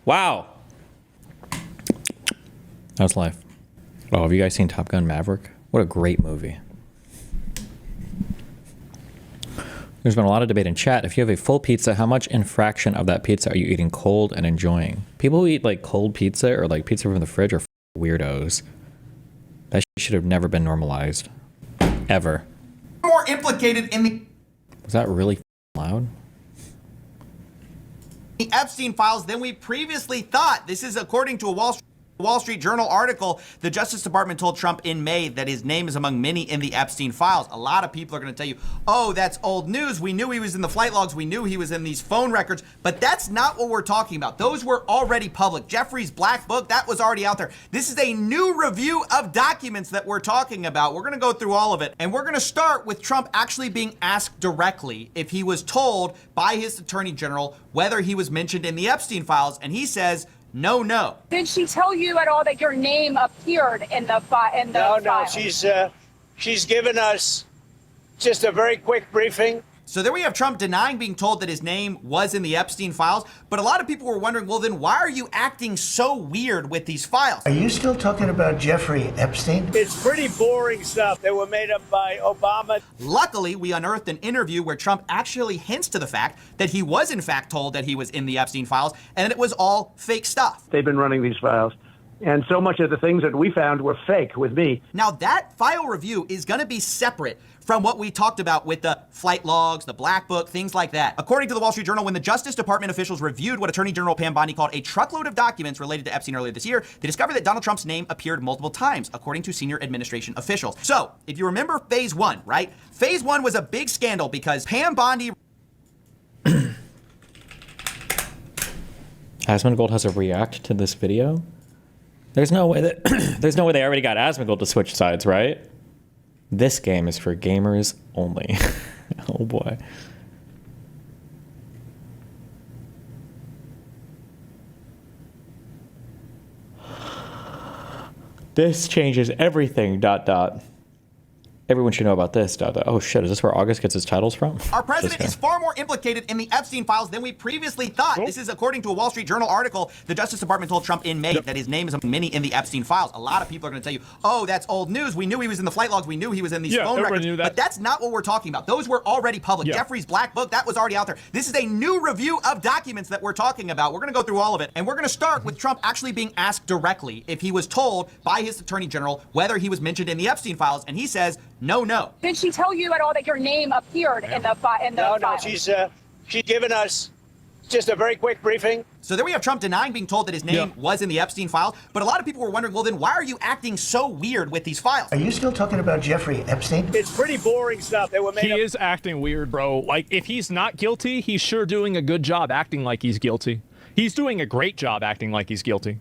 Wow. That was life. Oh, have you guys seen Top Gun Maverick? What a great movie. There's been a lot of debate in chat. If you have a full pizza, how much infraction of that pizza are you eating cold and enjoying? People who eat like cold pizza or like pizza from the fridge are weirdos. That should have never been normalized. Ever. More implicated in the... Was that really loud? The Epstein files than we previously thought. This is according to a Wall Street Journal article. The Justice Department told Trump in May that his name is among many in the Epstein files. A lot of people are going to tell you, oh, that's old news. We knew he was in the flight logs. We knew he was in these phone records. But that's not what we're talking about. Those were already public. Jeffrey's black book, that was already out there. This is a new review of documents that we're talking about. We're going to go through all of it. And we're going to start with Trump actually being asked directly if he was told by his attorney general whether he was mentioned in the Epstein files. And he says, no. Did she tell you at all that your name appeared in the No, file? She's given us just a very quick briefing. So there we have Trump denying being told that his name was in the Epstein files. But a lot of people were wondering, well, then why are you acting so weird with these files? Are you still talking about Jeffrey Epstein? It's pretty boring stuff that were made up by Obama. Luckily, we unearthed an interview where Trump actually hints to the fact that he was in fact told that he was in the Epstein files and that it was all fake stuff. They've been running these files. And so much of the things that we found were fake with me. Now that file review is going to be separate from what we talked about with the flight logs, the black book, things like that. According to the Wall Street Journal, when the Justice Department officials reviewed what Attorney General Pam Bondi called a truckload of documents related to Epstein earlier this year, they discovered that Donald Trump's name appeared multiple times, according to senior administration officials. So if you remember phase one, right? Phase one was a big scandal because Pam Bondi... Asmongold has a react to this video? There's no way that there's no way they already got Asmongold to switch sides, right? This game is for gamers only. Oh boy. This changes everything, ... Everyone should know about this, ... Oh shit, is this where August gets his titles from? Our president is far more implicated in the Epstein files than we previously thought. This is according to a Wall Street Journal article. The Justice Department told Trump in May that his name is among many in the Epstein files. A lot of people are going to tell you, oh, that's old news. We knew he was in the flight logs. We knew he was in these phone records. But that's not what we're talking about. Those were already public. Jeffrey's black book, that was already out there. This is a new review of documents that we're talking about. We're going to go through all of it. And we're going to start with Trump actually being asked directly if he was told by his attorney general whether he was mentioned in the Epstein files. And he says, no. Did she tell you at all that your name appeared in the file? No, she's given us just a very quick briefing. So there we have Trump denying being told that his name was in the Epstein files. But a lot of people were wondering, well, then why are you acting so weird with these files? Are you still talking about Jeffrey Epstein? It's pretty boring stuff that were made He up. is acting weird, bro. Like, if he's not guilty, he's sure doing a good job acting like he's guilty. He's doing a great job acting like he's guilty.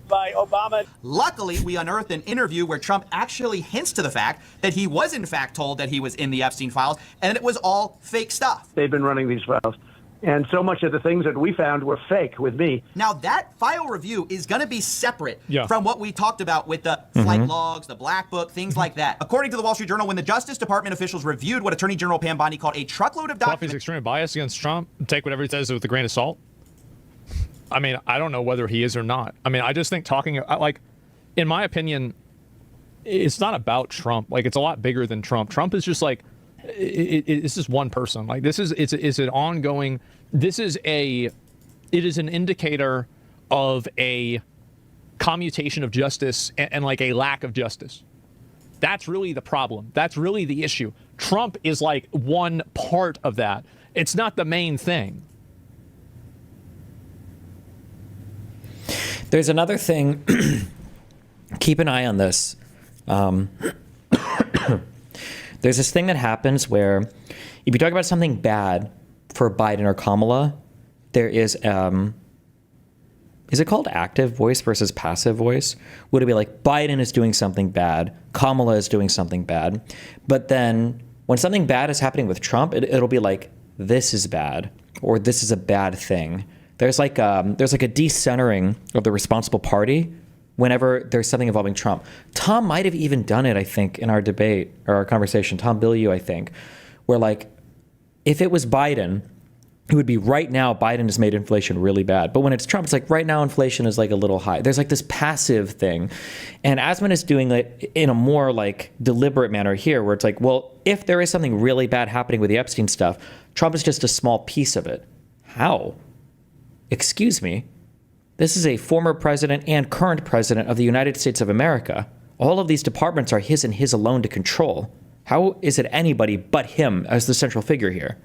By Obama. Luckily, we unearthed an interview where Trump actually hints to the fact that he was in fact told that he was in the Epstein files and that it was all fake stuff. They've been running these files. And so much of the things that we found were fake with me. Now that file review is going to be separate from what we talked about with the flight logs, the black book, things like that. According to the Wall Street Journal, when the Justice Department officials reviewed what Attorney General Pam Bondi called a truckload of documents... Coffee's extremely biased against Trump. Take whatever he says with a grain of salt. I mean, I don't know whether he is or not. I mean, I just think talking, like, in my opinion, it's not about Trump. Like, it's a lot bigger than Trump. Trump is just like, it's just one person. Like, this is, it's an ongoing, it is an indicator of a commutation of justice and like a lack of justice. That's really the problem. That's really the issue. Trump is like one part of that. It's not the main thing. There's another thing. Keep an eye on this. There's this thing that happens where if you talk about something bad for Biden or Kamala, there is it called active voice versus passive voice? Would it be like Biden is doing something bad, Kamala is doing something bad, but then when something bad is happening with Trump, it'll be like, this is bad, or this is a bad thing. There's like a decentering of the responsible party whenever there's something involving Trump. Tom might have even done it, I think, in our debate or our conversation, Tom Bilyeu, I think, where like, if it was Biden it would be right now Biden has made inflation really bad. But when it's Trump, it's like right now inflation is like a little high. There's like this passive thing. And Asman is doing it in a more like deliberate manner here where it's like, well, if there is something really bad happening with the Epstein stuff, Trump is just a small piece of it. How? Excuse me. This is a former president and current president of the United States of America. All of these departments are his and his alone to control. How is it anybody but him as the central figure here?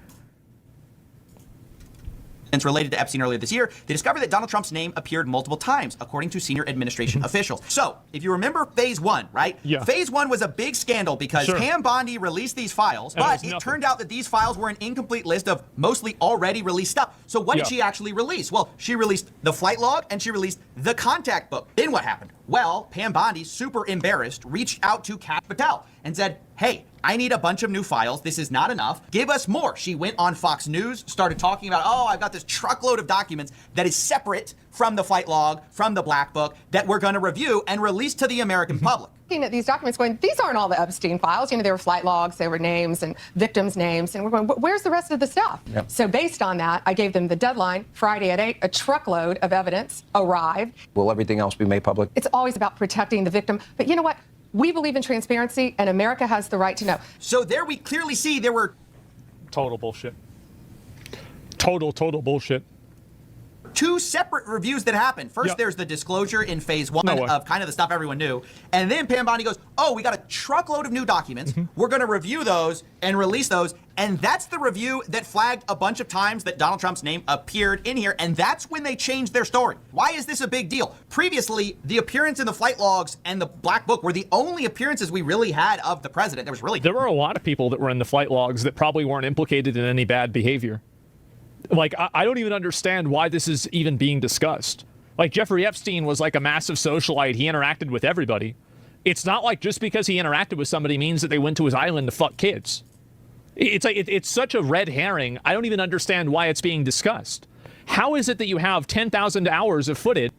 Related to Epstein earlier this year, they discovered that Donald Trump's name appeared multiple times, according to senior administration officials. So, if you remember phase one, right? Yeah. Phase one was a big scandal because Pam Bondi released these files, but it turned out that these files were an incomplete list of mostly already released stuff. So what did she actually release? Well, she released the flight log and she released the contact book. Then what happened? Well, Pam Bondi, super embarrassed, reached out to Kash Patel and said, hey, I need a bunch of new files. This is not enough. Give us more. She went on Fox News, started talking about, oh, I've got this truckload of documents that is separate from the flight log, from the black book, that we're going to review and release to the American public. Looking at these documents going, these aren't all the Epstein files. You know, there were flight logs, there were names and victims' names. And we're going, where's the rest of the stuff? Yep. So based on that, I gave them the deadline, Friday at 8, a truckload of evidence arrived. Will everything else be made public? It's always about protecting the victim. But you know what? We believe in transparency, and America has the right to know. So there we clearly see there were total bullshit. Total bullshit. two separate reviews that happened. First, there's the disclosure in phase one of kind of the stuff everyone knew. And then Pam Bondi goes, oh, we got a truckload of new documents. We're going to review those and release those. And that's the review that flagged a bunch of times that Donald Trump's name appeared in here. And that's when they changed their story. Why is this a big deal? Previously, the appearance in the flight logs and the black book were the only appearances we really had of the president. There were a lot of people that were in the flight logs that probably weren't implicated in any bad behavior. Like, I don't even understand why this is even being discussed. Like, Jeffrey Epstein was like a massive socialite. He interacted with everybody. It's not like just because he interacted with somebody means that they went to his island to fuck kids. It's like, it's such a red herring. I don't even understand why it's being discussed. How is it that you have 10,000 hours of footage?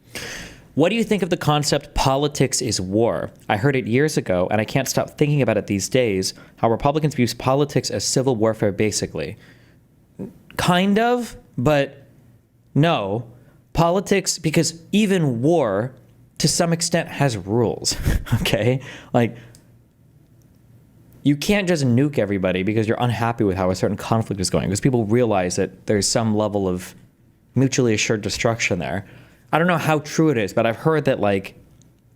What do you think of the concept politics is war? I heard it years ago, and I can't stop thinking about it these days, how Republicans view politics as civil warfare, basically. Kind of, but no. Politics, because even war, to some extent, has rules, okay? Like, you can't just nuke everybody because you're unhappy with how a certain conflict is going, because people realize that there's some level of mutually assured destruction there. I don't know how true it is, but I've heard that, like,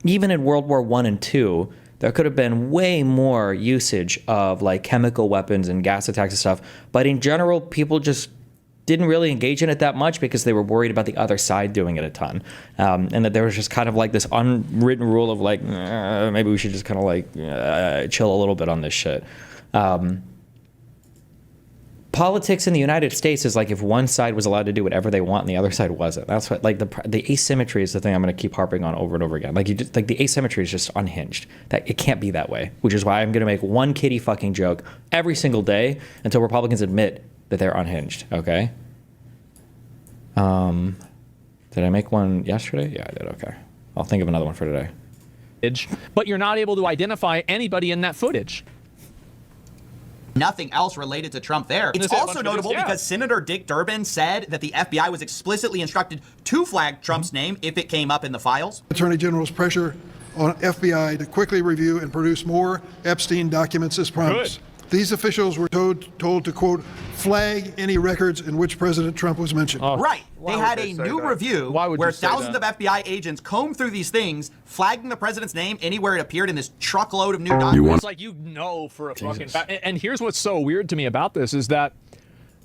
even in World War I and II, there could have been way more usage of, like, chemical weapons and gas attacks and stuff. But in general, people just didn't really engage in it that much because they were worried about the other side doing it a ton. And that there was just kind of like this unwritten rule of, like, maybe we should just kind of, like, chill a little bit on this shit. Politics in the United States is like if one side was allowed to do whatever they want and the other side wasn't. That's what, like, the asymmetry is the thing I'm going to keep harping on over and over again. Like, the asymmetry is just unhinged. That it can't be that way, which is why I'm going to make one kitty fucking joke every single day until Republicans admit that they're unhinged. Okay. Did I make one yesterday? Yeah, I did. Okay. I'll think of another one for today. But you're not able to identify anybody in that footage. Nothing else related to Trump there. It's also notable because Senator Dick Durbin said that the FBI was explicitly instructed to flag Trump's name if it came up in the files. Attorney General's pressure on FBI to quickly review and produce more Epstein documents as promised. These officials were told to, quote, flag any records in which President Trump was mentioned. Right. They had a new review where thousands of FBI agents combed through these things, flagging the president's name anywhere it appeared in this truckload of new documents. It's like, you know, for a fucking fact. And here's what's so weird to me about this is that,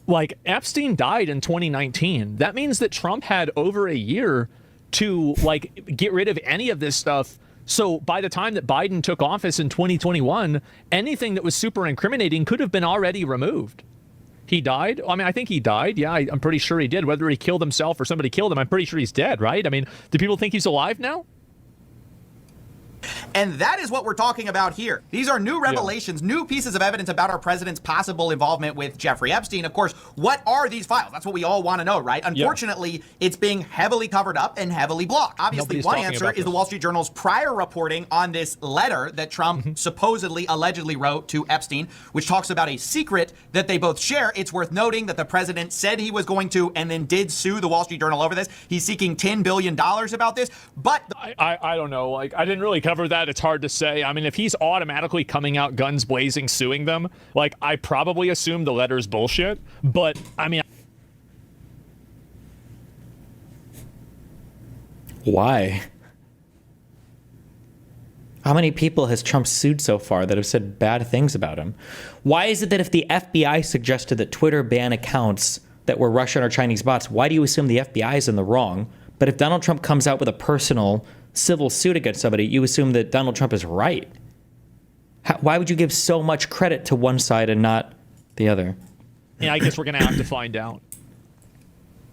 like, Epstein died in 2019. That means that Trump had over a year to, like, get rid of any of this stuff. So by the time that Biden took office in 2021, anything that was super incriminating could have been already removed. He died? I mean, I think he died. Yeah, I'm pretty sure he did. Whether he killed himself or somebody killed him, I'm pretty sure he's dead, right? I mean, do people think he's alive now? And that is what we're talking about here. These are new revelations, new pieces of evidence about our president's possible involvement with Jeffrey Epstein. Of course, what are these files? That's what we all want to know, right? Unfortunately, it's being heavily covered up and heavily blocked. Obviously, one answer is the Wall Street Journal's prior reporting on this letter that Trump supposedly, allegedly wrote to Epstein, which talks about a secret that they both share. It's worth noting that the president said he was going to and then did sue the Wall Street Journal over this. He's seeking $10 billion about this. But I don't know. Like, I didn't really cover that. It's hard to say. I mean, if he's automatically coming out guns blazing suing them, like, I probably assume the letter's bullshit. But I mean, why? How many people has Trump sued so far that have said bad things about him? Why is it that if the FBI suggested that Twitter ban accounts that were Russian or Chinese bots, why do you assume the FBI is in the wrong? But if Donald Trump comes out with a personal civil suit against somebody, you assume that Donald Trump is right. Why would you give so much credit to one side and not the other? Yeah, I guess we're going to have to find out.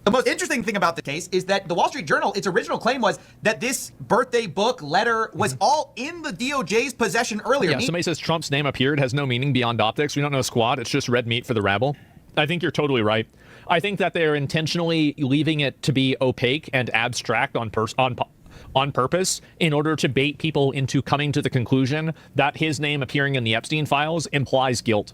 The most interesting thing about the case is that the Wall Street Journal, its original claim was that this birthday book letter was all in the DOJ's possession earlier. Yeah, somebody says Trump's name appeared has no meaning beyond optics. We don't know squat. It's just red meat for the rabble. I think you're totally right. I think that they're intentionally leaving it to be opaque and abstract on purpose in order to bait people into coming to the conclusion that his name appearing in the Epstein files implies guilt.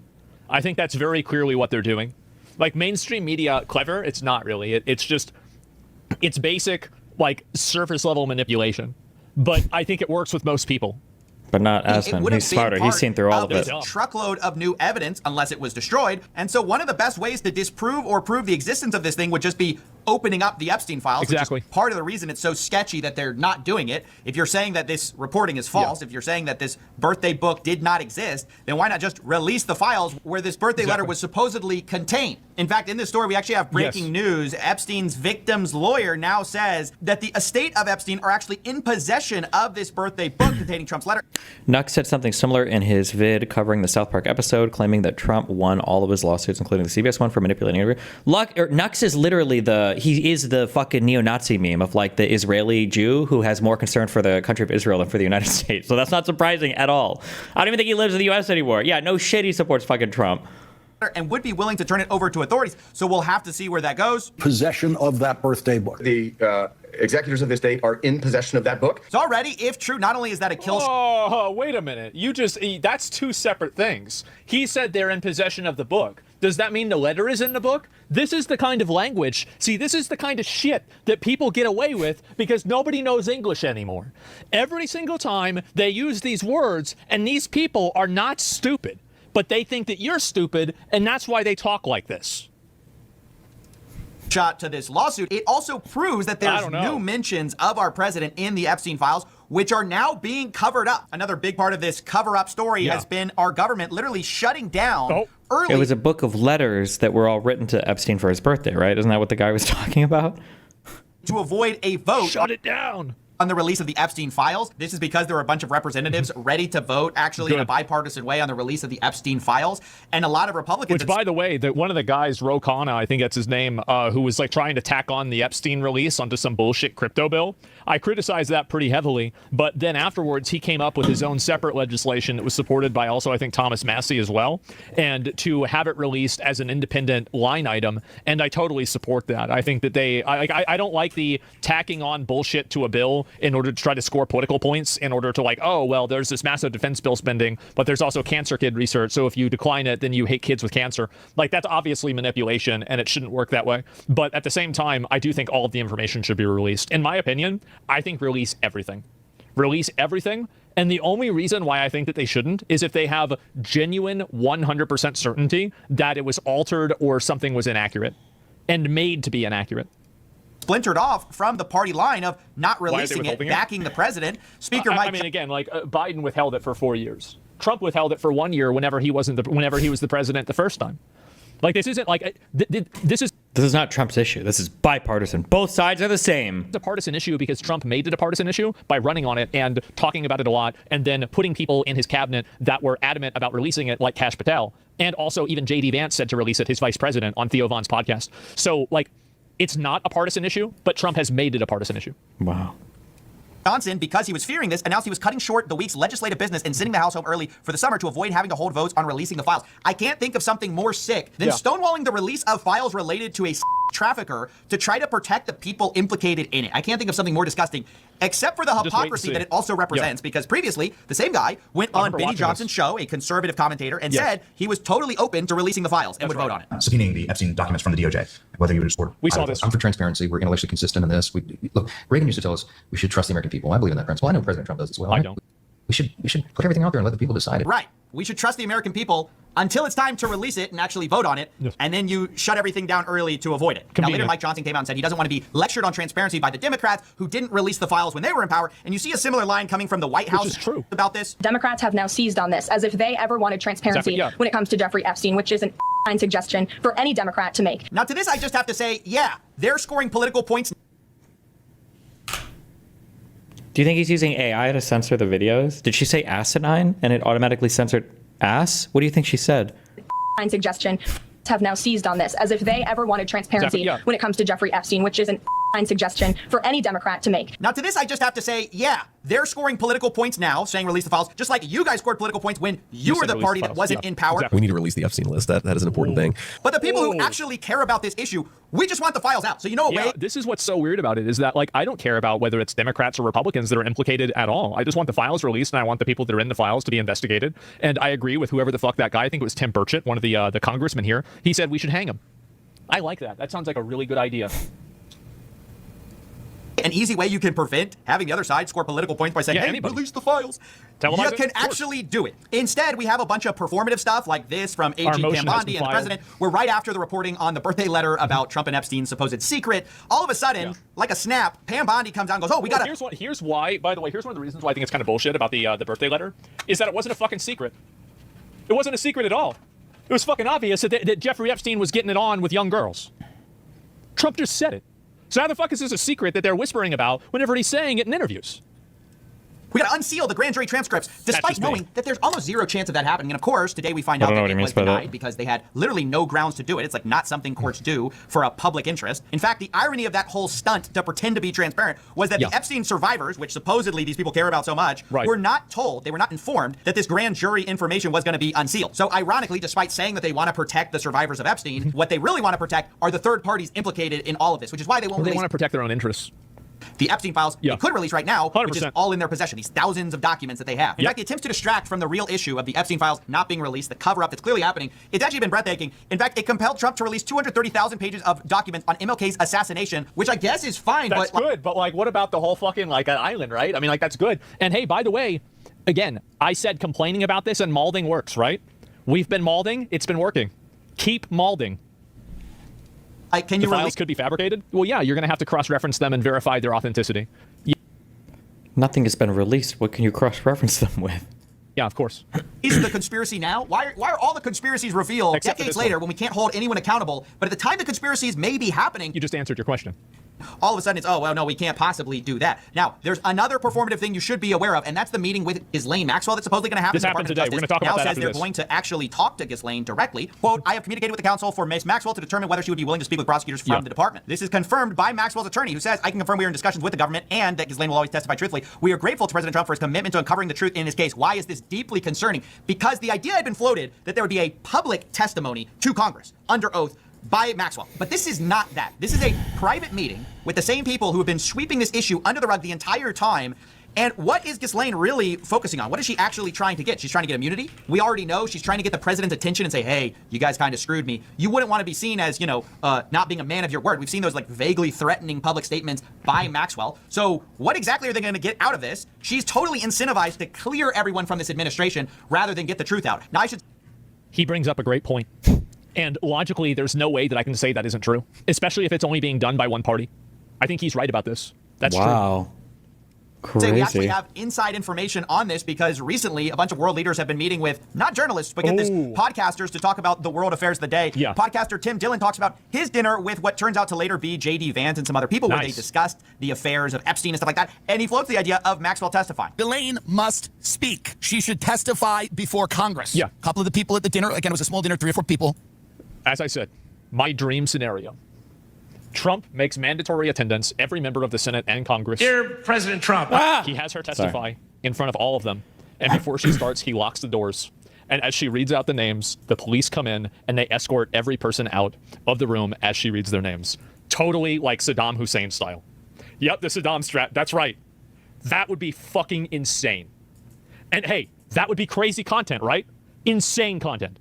I think that's very clearly what they're doing. Like, mainstream media, clever? It's not really. It's basic, like, surface level manipulation. But I think it works with most people. But not Asmon. He's smarter. He's seen through all of it. Truckload of new evidence, unless it was destroyed. And so one of the best ways to disprove or prove the existence of this thing would just be opening up the Epstein files. Exactly. Which is part of the reason it's so sketchy that they're not doing it. If you're saying that this reporting is false, if you're saying that this birthday book did not exist, then why not just release the files where this birthday letter was supposedly contained? In fact, in this story, we actually have breaking news. Epstein's victim's lawyer now says that the estate of Epstein are actually in possession of this birthday book containing Trump's letter. Nux said something similar in his vid covering the South Park episode, claiming that Trump won all of his lawsuits, including the CBS one, for manipulating interview. Nux is literally he is the fucking neo-Nazi meme of, like, the Israeli Jew who has more concern for the country of Israel than for the United States. So that's not surprising at all. I don't even think he lives in the U.S. anymore. Yeah, no shit, he supports fucking Trump. And would be willing to turn it over to authorities. So we'll have to see where that goes. Possession of that birthday book. The executors of this date are in possession of that book. So already, if true, not only is that a kill... Oh, wait a minute. That's two separate things. He said they're in possession of the book. Does that mean the letter is in the book? This is the kind of language. See, this is the kind of shit that people get away with because nobody knows English anymore. Every single time they use these words, and these people are not stupid, but they think that you're stupid, and that's why they talk like this. Shot to this lawsuit, it also proves that there's new mentions of our president in the Epstein files, which are now being covered up. Another big part of this cover-up story has been our government literally shutting down early. It was a book of letters that were all written to Epstein for his birthday, right? Isn't that what the guy was talking about? To avoid a vote. Shut it down. On the release of the Epstein files. This is because there were a bunch of representatives ready to vote actually in a bipartisan way on the release of the Epstein files. And a lot of Republicans... Which, by the way, one of the guys, Ro Khanna, I think that's his name, who was like trying to tack on the Epstein release onto some bullshit crypto bill. I criticized that pretty heavily. But then afterwards, he came up with his own separate legislation that was supported by also, I think, Thomas Massie as well. And to have it released as an independent line item. And I totally support that. I think that I don't like the tacking on bullshit to a bill in order to try to score political points, in order to, like, oh, well, there's this massive defense bill spending, but there's also cancer kid research, so if you decline it, then you hate kids with cancer. Like, that's obviously manipulation, and it shouldn't work that way. But at the same time, I do think all of the information should be released. In my opinion, I think release everything. Release everything. And the only reason why I think that they shouldn't is if they have genuine 100% certainty that it was altered or something was inaccurate and made to be inaccurate. Splintered off from the party line of not releasing it, backing the president. Speaker Mike... I mean, again, like, Biden withheld it for 4 years. Trump withheld it for 1 year whenever he was the president the first time. Like, this isn't like... This is not Trump's issue. This is bipartisan. Both sides are the same. It's a partisan issue because Trump made it a partisan issue by running on it and talking about it a lot and then putting people in his cabinet that were adamant about releasing it, like Kash Patel. And also even J.D. Vance said to release it, his vice president, on Theo Von's podcast. So, like... It's not a partisan issue, but Trump has made it a partisan issue. Wow. Johnson, because he was fearing this, announced he was cutting short the week's legislative business and sending the House home early for the summer to avoid having to hold votes on releasing the files. I can't think of something more sick than stonewalling the release of files related to a trafficker to try to protect the people implicated in it. I can't think of something more disgusting, except for the hypocrisy that it also represents, because previously the same guy went on Benny Johnson's show, a conservative commentator, and said he was totally open to releasing the files and would vote on it. Subpoenaing the Epstein documents from the DOJ, whether you would support. We saw this. I'm for transparency. We're intellectually consistent in this. Look, Reagan used to tell us we should trust the American people. I believe in that principle. I know President Trump does as well. I don't. We should put everything out there and let the people decide it. Right. We should trust the American people until it's time to release it and actually vote on it, and then you shut everything down early to avoid it. Now, later, Mike Johnson came out and said he doesn't want to be lectured on transparency by the Democrats who didn't release the files when they were in power, and you see a similar line coming from the White House about this. Democrats have now seized on this as if they ever wanted transparency when it comes to Jeffrey Epstein, which is an suggestion for any Democrat to make. Now, to this, I just have to say, yeah, they're scoring political points. Do you think he's using AI to censor the videos? Did she say asinine and it automatically censored ass? What do you think she said? Suggestion have now seized on this as if they ever wanted transparency when it comes to Jeffrey Epstein, which is an suggestion for any Democrat to make. Now, to this, I just have to say, yeah, they're scoring political points now, saying release the files, just like you guys scored political points when you were the party that wasn't in power. We need to release the Epstein list. That is an important thing. But the people who actually care about this issue, we just want the files out. So you know what? This is what's so weird about it is that, like, I don't care about whether it's Democrats or Republicans that are implicated at all. I just want the files released, and I want the people that are in the files to be investigated. And I agree with whoever the fuck that guy, I think it was Tim Burchett, one of the congressmen here. He said we should hang him. I like that. That sounds like a really good idea. An easy way you can prevent having the other side score political points by saying, hey, release the files. You can actually do it. Instead, we have a bunch of performative stuff like this from AG Pam Bondi and the president, where right after the reporting on the birthday letter about Trump and Epstein's supposed secret, all of a sudden, like a snap, Pam Bondi comes out and goes, oh, we got to... Here's why, by the way, here's one of the reasons why I think it's kind of bullshit about the birthday letter, is that it wasn't a fucking secret. It wasn't a secret at all. It was fucking obvious that Jeffrey Epstein was getting it on with young girls. Trump just said it. So how the fuck is this a secret that they're whispering about whenever he's saying it in interviews? We got to unseal the grand jury transcripts, despite knowing that there's almost zero chance of that happening. And of course, today we find out that it was denied because they had literally no grounds to do it. It's like not something courts do for a public interest. In fact, the irony of that whole stunt to pretend to be transparent was that the Epstein survivors, which supposedly these people care about so much, were not told, they were not informed that this grand jury information was going to be unsealed. So ironically, despite saying that they want to protect the survivors of Epstein, what they really want to protect are the third parties implicated in all of this, which is why they won't release. They want to protect their own interests. The Epstein files they could release right now, 100%. Which is all in their possession, these thousands of documents that they have. In fact, the attempts to distract from the real issue of the Epstein files not being released, the cover-up that's clearly happening, it's actually been breathtaking. In fact, it compelled Trump to release 230,000 pages of documents on MLK's assassination, which I guess is fine. That's good, but like, what about the whole fucking, like, island, right? I mean, like, that's good. And hey, by the way, again, I said complaining about this and malding works, right? We've been malding, it's been working. Keep malding. Can you the files could be fabricated? Well, yeah, you're going to have to cross-reference them and verify their authenticity. Nothing has been released. What can you cross-reference them with? Yeah, of course. Is the conspiracy now? Why are all the conspiracies revealed decades later when we can't hold anyone accountable? But at the time the conspiracies may be happening... You just answered your question. All of a sudden it's, oh, well, no, we can't possibly do that. Now, there's another performative thing you should be aware of, and that's the meeting with Ghislaine Maxwell that's supposedly going to happen. This happened today. We're going to talk about that after this. Now says they're going to actually talk to Ghislaine directly. Quote, I have communicated with the counsel for Ms. Maxwell to determine whether she would be willing to speak with prosecutors from the department. This is confirmed by Maxwell's attorney, who says, I can confirm we are in discussions with the government and that Ghislaine will always testify truthfully. We are grateful to President Trump for his commitment to uncovering the truth in his case. Why is this deeply concerning? Because the idea had been floated that there would be a public testimony to Congress under oath by Maxwell. But this is not that. This is a private meeting with the same people who have been sweeping this issue under the rug the entire time. And what is Ghislaine really focusing on? What is she actually trying to get? She's trying to get immunity. We already know she's trying to get the president's attention and say, hey, you guys kind of screwed me. You wouldn't want to be seen as, you know, not being a man of your word. We've seen those like vaguely threatening public statements by Maxwell. So what exactly are they going to get out of this? She's totally incentivized to clear everyone from this administration rather than get the truth out. Now, He brings up a great point. And logically, there's no way that I can say that isn't true, especially if it's only being done by one party. I think he's right about this. That's true. Crazy. We actually have inside information on this because recently a bunch of world leaders have been meeting with, not journalists, but get this, podcasters to talk about the world affairs of the day. Podcaster Tim Dillon talks about his dinner with what turns out to later be J.D. Vance and some other people where they discussed the affairs of Epstein and stuff like that. And he floats the idea of Maxwell testifying. Ghislaine must speak. She should testify before Congress. A couple of the people at the dinner, again, it was a small dinner, 3 or 4 people. As I said, my dream scenario. Trump makes mandatory attendance every member of the Senate and Congress. Dear President Trump. He has her testify in front of all of them. And before she starts, he locks the doors. And as she reads out the names, the police come in and they escort every person out of the room as she reads their names. Totally like Saddam Hussein style. Yep, the Saddam strat. That's right. That would be fucking insane. And hey, that would be crazy content, right? Insane content.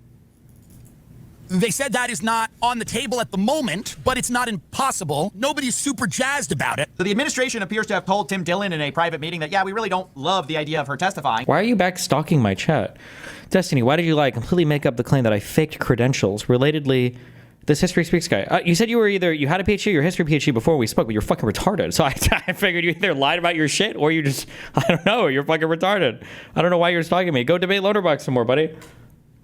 They said that is not on the table at the moment, but it's not impossible. Nobody's super jazzed about it. So the administration appears to have told Tim Dillon in a private meeting that, yeah, we really don't love the idea of her testifying. Why are you back stalking my chat? Destiny, why did you completely make up the claim that I faked credentials? Relatedly, this History Speaks guy. You said you had a PhD or your history PhD before we spoke, but you're fucking retarded. So I figured you either lied about your shit or you just, I don't know, you're fucking retarded. I don't know why you're stalking me. Go debate Loaderbox some more, buddy.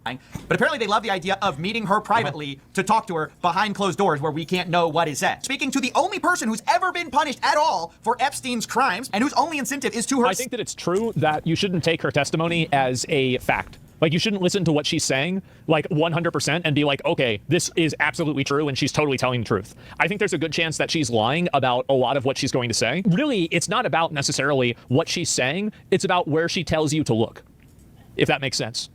But apparently they love the idea of meeting her privately to talk to her behind closed doors where we can't know what is said. Speaking to the only person who's ever been punished at all for Epstein's crimes and whose only incentive is to her. I think that it's true that you shouldn't take her testimony as a fact. Like, you shouldn't listen to what she's saying, 100% and be like, okay, this is absolutely true and she's totally telling the truth. I think there's a good chance that she's lying about a lot of what she's going to say. Really, it's not about necessarily what she's saying. It's about where she tells you to look, if that makes sense.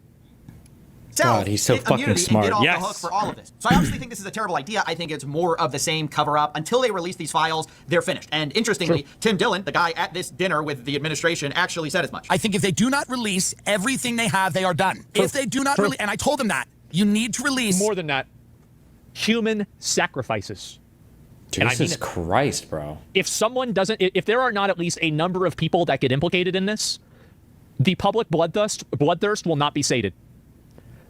God, he's so fucking smart. And get off the hook for all of this. So I obviously think this is a terrible idea. I think it's more of the same cover-up. Until they release these files, they're finished. And interestingly, Tim Dillon, the guy at this dinner with the administration, actually said as much. I think if they do not release everything they have, they are done. If they do not release, and I told them that, you need to release. More than that, human sacrifices. Jesus Christ, bro. If someone doesn't, if there are not at least a number of people that get implicated in this, the public bloodthirst will not be sated.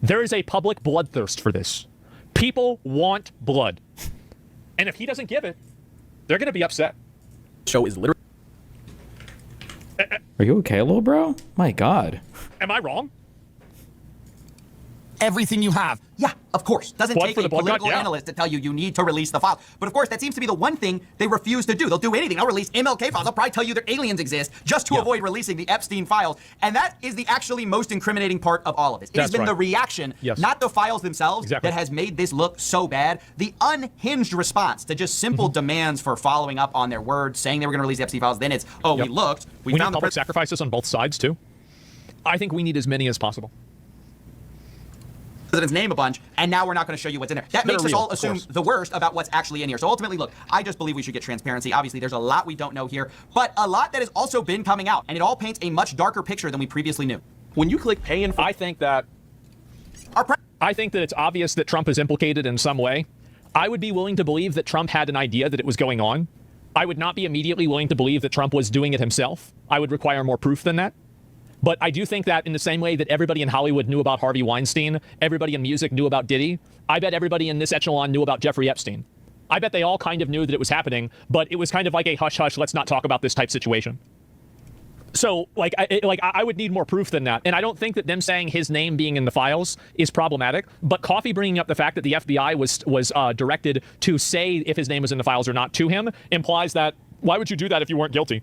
There is a public bloodthirst for this. People want blood. And if he doesn't give it, they're going to be upset. Show is literally... Are you okay, little bro? My God. Am I wrong? Everything you have. Yeah, of course. Doesn't take a political analyst to tell you need to release the file. But of course, that seems to be the one thing they refuse to do. They'll do anything. They'll release MLK files. They'll probably tell you that aliens exist just to avoid releasing the Epstein files. And that is the actually most incriminating part of all of this. It has been the reaction, not the files themselves, that has made this look so bad. The unhinged response to just simple demands for following up on their word, saying they were going to release the Epstein files. Then it's, we looked. We found the public sacrifices on both sides, too. I think we need as many as possible. President's name a bunch, and now we're not going to show you what's in there. That makes us all assume the worst about what's actually in here. So ultimately, look, I just believe we should get transparency. Obviously, there's a lot we don't know here, but a lot that has also been coming out, and it all paints a much darker picture than we previously knew. When you click pay info, I think that it's obvious that Trump is implicated in some way. I would be willing to believe that Trump had an idea that it was going on. I would not be immediately willing to believe that Trump was doing it himself. I would require more proof than that. But I do think that in the same way that everybody in Hollywood knew about Harvey Weinstein, everybody in music knew about Diddy, I bet everybody in this echelon knew about Jeffrey Epstein. I bet they all kind of knew that it was happening, but it was kind of like a hush-hush, let's not talk about this type situation. So, I would need more proof than that. And I don't think that them saying his name being in the files is problematic. But Coffee bringing up the fact that the FBI was directed to say if his name was in the files or not to him implies that, why would you do that if you weren't guilty?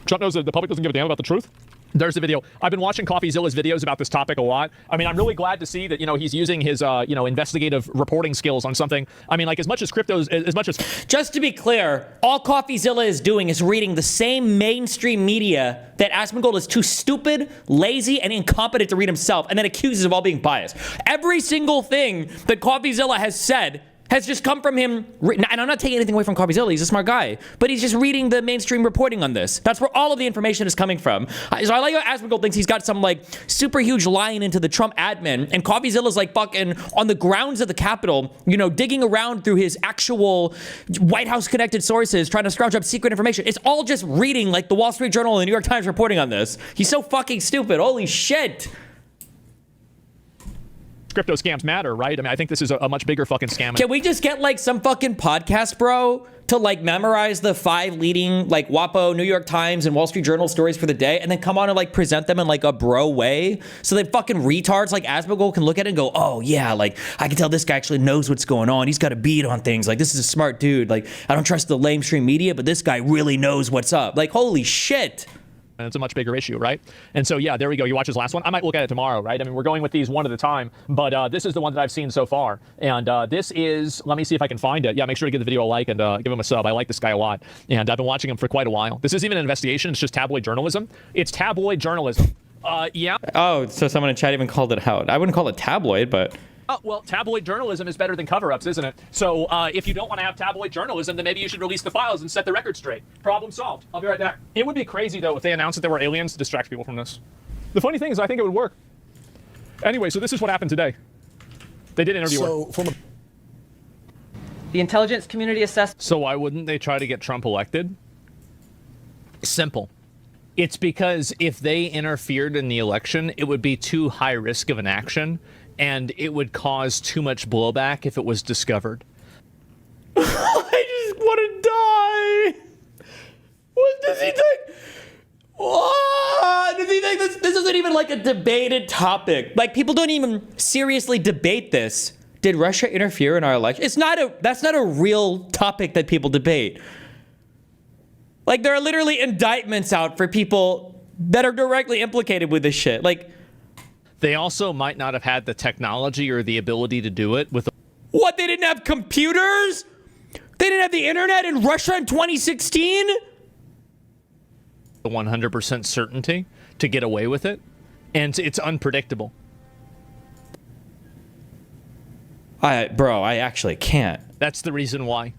Trump knows that the public doesn't give a damn about the truth. There's the video. I've been watching Coffeezilla's videos about this topic a lot. I mean, I'm really glad to see that, he's using his, investigative reporting skills on something. I mean, as much as cryptos, as much as... Just to be clear, all Coffeezilla is doing is reading the same mainstream media that Asmongold is too stupid, lazy, and incompetent to read himself, and then accuses of all being biased. Every single thing that Coffeezilla has said has just come from him, and I'm not taking anything away from Coffeezilla, he's a smart guy, but he's just reading the mainstream reporting on this. That's where all of the information is coming from. So I like how Asmongold thinks he's got some super huge line into the Trump admin, and Coffeezilla's fucking on the grounds of the Capitol, digging around through his actual White House connected sources, trying to scrounge up secret information. It's all just reading the Wall Street Journal and the New York Times reporting on this. He's so fucking stupid, holy shit. Crypto scams matter, right? I mean, I think this is a much bigger fucking scam. Can we just get some fucking podcast, bro, to memorize the 5 leading WAPO, New York Times, and Wall Street Journal stories for the day, and then come on and present them in a bro way, so that fucking retards like Asmongold can look at it and go, oh yeah, I can tell this guy actually knows what's going on. He's got a beat on things. This is a smart dude. I don't trust the lamestream media, but this guy really knows what's up. Holy shit. And it's a much bigger issue, right? And so, yeah, there we go. You watch this last one. I might look at it tomorrow, right? I mean, we're going with these one at a time, but this is the one that I've seen so far. And this is, let me see if I can find it. Yeah, make sure to give the video a like and give him a sub. I like this guy a lot. And I've been watching him for quite a while. This isn't even an investigation. It's just tabloid journalism. It's tabloid journalism. Yeah. Oh, so someone in chat even called it out. I wouldn't call it tabloid, but... Oh, well, tabloid journalism is better than cover-ups, isn't it? So if you don't want to have tabloid journalism, then maybe you should release the files and set the record straight. Problem solved. I'll be right back. It would be crazy, though, if they announced that there were aliens to distract people from this. The funny thing is, I think it would work. Anyway, so this is what happened today. They did interview her. The intelligence community assessed. So why wouldn't they try to get Trump elected? Simple. It's because if they interfered in the election, it would be too high risk of an action, and it would cause too much blowback if it was discovered. I just want to die. What does he think? Oh, does he think this isn't even like a debated topic? Like, people don't even seriously debate this. Did Russia interfere in our election? That's not a real topic that people debate. Like, there are literally indictments out for people that are directly implicated with this shit. Like, they also might not have had the technology or the ability to do it with... What, they didn't have computers? They didn't have the internet in Russia in 2016? The 100% certainty to get away with it. And it's unpredictable. Bro, I actually can't. That's the reason why.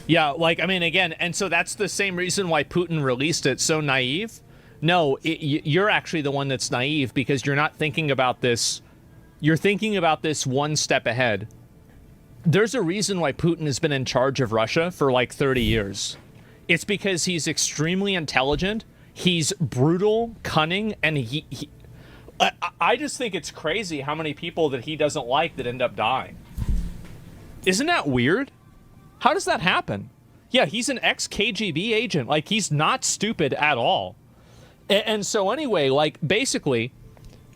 Yeah, like, I mean, again, and so that's the same reason why Putin released it so naive. No, you're actually the one that's naive because you're not thinking about this. You're thinking about this one step ahead. There's a reason why Putin has been in charge of Russia for like 30 years. It's because he's extremely intelligent. He's brutal, cunning, and I just think it's crazy how many people that he doesn't like that end up dying. Isn't that weird? How does that happen? Yeah, he's an ex-KGB agent. Like, he's not stupid at all. And so anyway, like, basically,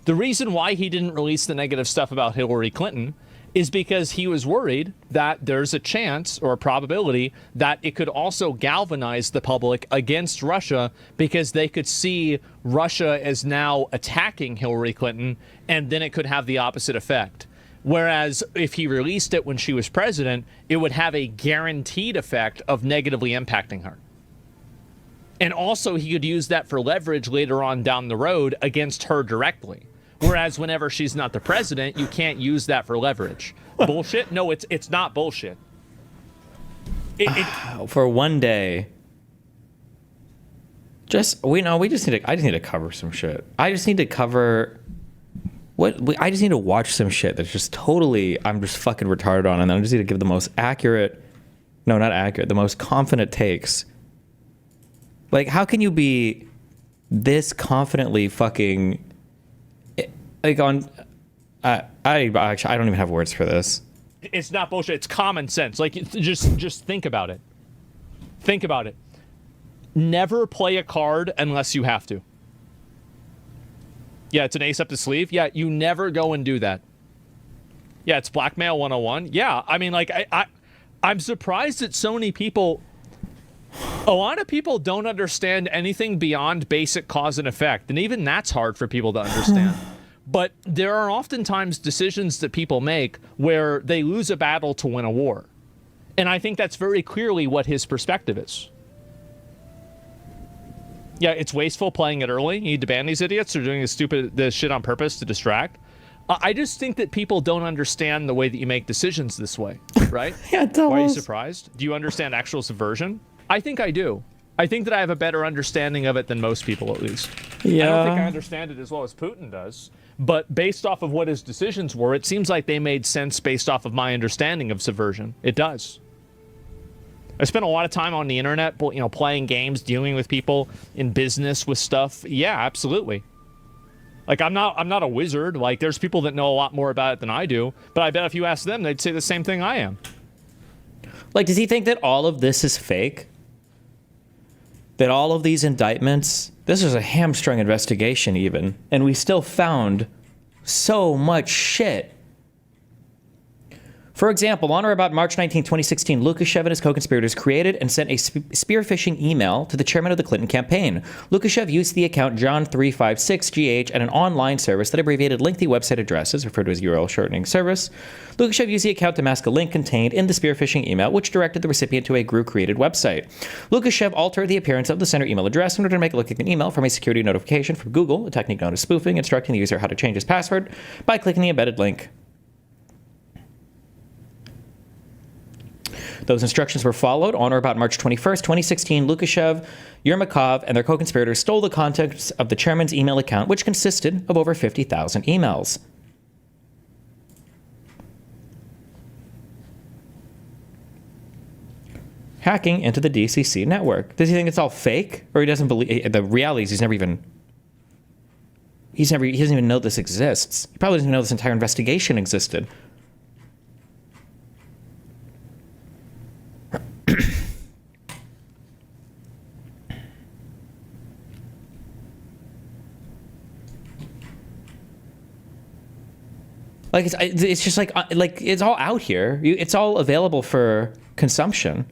the reason why he didn't release the negative stuff about Hillary Clinton is because he was worried that there's a chance or a probability that it could also galvanize the public against Russia because they could see Russia as now attacking Hillary Clinton, and then it could have the opposite effect. Whereas if he released it when she was president, it would have a guaranteed effect of negatively impacting her. And also, he could use that for leverage later on down the road against her directly. Whereas whenever she's not the president, you can't use that for leverage. Bullshit? No, it's not bullshit. For one day, I just need to cover some shit. I just need to cover I just need to watch some shit that's just totally, I'm just fucking retarded on, and then I just need to give the most the most confident takes. Like, how can you be this confidently fucking, like, on, I don't even have words for this. It's not bullshit. It's common sense. Like, just think about it. Think about it. Never play a card unless you have to. Yeah, it's an ace up the sleeve. Yeah, you never go and do that. Yeah, it's blackmail 101. Yeah, I mean, like, I'm surprised that so many people... A lot of people don't understand anything beyond basic cause and effect, and even that's hard for people to understand. But there are oftentimes decisions that people make where they lose a battle to win a war. And I think that's very clearly what his perspective is. Yeah, it's wasteful playing it early. You need to ban these idiots. They're doing this shit on purpose to distract. I just think that people don't understand the way that you make decisions this way, right? Yeah, why are you surprised? Do you understand actual subversion? I think I do. I think that I have a better understanding of it than most people, at least. Yeah. I don't think I understand it as well as Putin does. But based off of what his decisions were, it seems like they made sense based off of my understanding of subversion. It does. I spent a lot of time on the internet, you know, playing games, dealing with people in business with stuff. Yeah, absolutely. Like, I'm not a wizard. Like, there's people that know a lot more about it than I do. But I bet if you ask them, they'd say the same thing I am. Like, does he think that all of this is fake? That all of these indictments, this was a hamstrung investigation even, and we still found so much shit. For example, on or about March 19, 2016, Lukashev and his co-conspirators created and sent a spear phishing email to the chairman of the Clinton campaign. Lukashev used the account John356GH at an online service that abbreviated lengthy website addresses, referred to as URL shortening service. Lukashev used the account to mask a link contained in the spear phishing email, which directed the recipient to a GRU-created website. Lukashev altered the appearance of the sender email address in order to make it look like an email from a security notification from Google, a technique known as spoofing, instructing the user how to change his password by clicking the embedded link. Those instructions were followed. On or about March 21st, 2016, Lukashev, Yermakov, and their co-conspirators stole the contents of the chairman's email account, which consisted of over 50,000 emails. Hacking into the DCC network. Does he think it's all fake? Or he doesn't believe... The reality is he doesn't even know this exists. He probably doesn't even know this entire investigation existed. Like it's just like it's all out here. It's all available for consumption.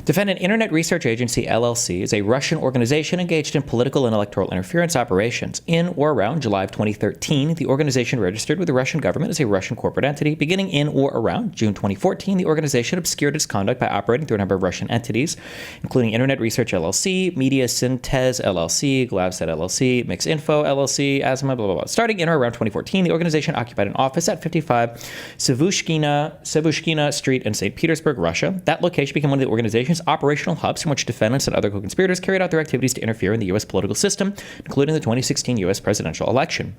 Defendant Internet Research Agency, LLC, is a Russian organization engaged in political and electoral interference operations. In or around July of 2013, the organization registered with the Russian government as a Russian corporate entity. Beginning in or around June 2014, the organization obscured its conduct by operating through a number of Russian entities, including Internet Research LLC, Media Syntez LLC, Glavset LLC, Mixinfo LLC, Asma, blah, blah, blah. Starting in or around 2014, the organization occupied an office at 55 Savushkina Street in St. Petersburg, Russia. That location became one of the organization's operational hubs from which defendants and other co-conspirators carried out their activities to interfere in the U.S. political system, including the 2016 U.S. presidential election.